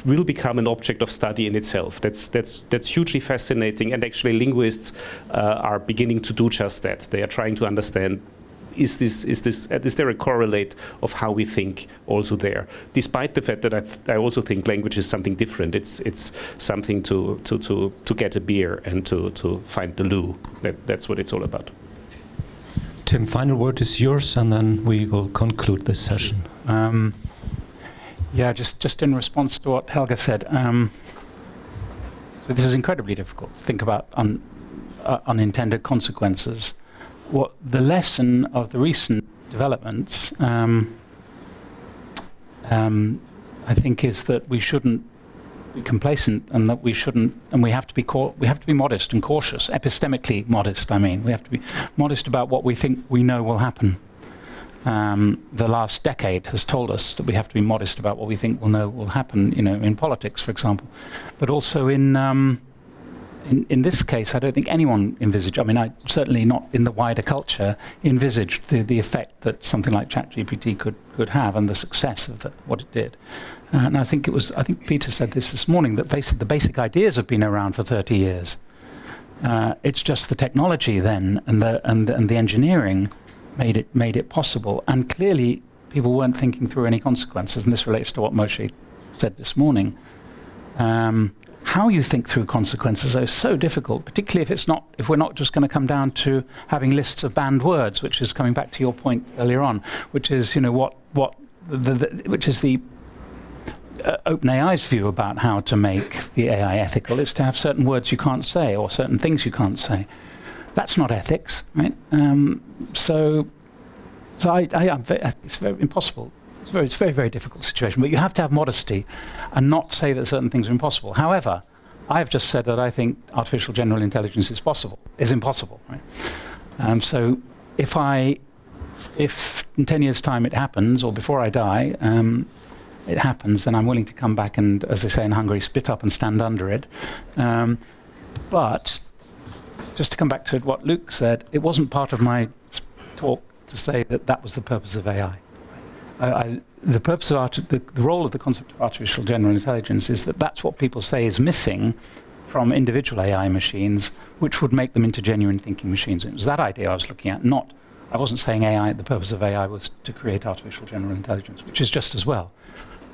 will become an object of study in itself. That's hugely fascinating, and actually linguists are beginning to do just that. They are trying to understand. Is there a correlate of how we think also there? Despite the fact that I also think language is something different. It's something to get a beer and to find the loo. That's what it's all about. Tim, final word is yours, and then we will conclude this session. Yeah, just in response to what Helga said. So this is incredibly difficult to think about unintended consequences. What the lesson of the recent developments, I think, is that we shouldn't be complacent, and that we have to be modest and cautious, epistemically modest. I mean, we have to be modest about what we think we know will happen. The last decade has told us that we have to be modest about what we think will happen. In politics, for example, but also in this case, I don't think anyone envisaged, I certainly not in the wider culture, envisaged the effect that something like ChatGPT could have, and the success of what it did. And I think Peter said this morning, that the basic ideas have been around for 30 years. It's just the technology then and the engineering made it possible. And clearly people weren't thinking through any consequences, and this relates to what Moshe said this morning. How you think through consequences is so difficult, particularly if we're not just going to come down to having lists of banned words, which is coming back to your point earlier on, which is what which is the OpenAI's view about how to make the AI ethical, is to have certain words you can't say or certain things you can't say. That's not ethics, right? So it's very impossible. It's a very, very difficult situation. But you have to have modesty and not say that certain things are impossible. However, I've just said that I think artificial general intelligence is impossible, right? So if in 10 years' time it happens, or before I die, it happens, then I'm willing to come back and, as they say in Hungary, spit up and stand under it. But just to come back to what Luke said, it wasn't part of my talk to say that that was the purpose of AI. The purpose of the role of the concept of artificial general intelligence is that that's what people say is missing from individual AI machines, which would make them into genuine thinking machines. It was that idea I was looking at, I wasn't saying the purpose of AI was to create artificial general intelligence, which is just as well,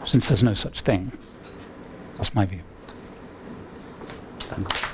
since there's no such thing. That's my view. Thank you.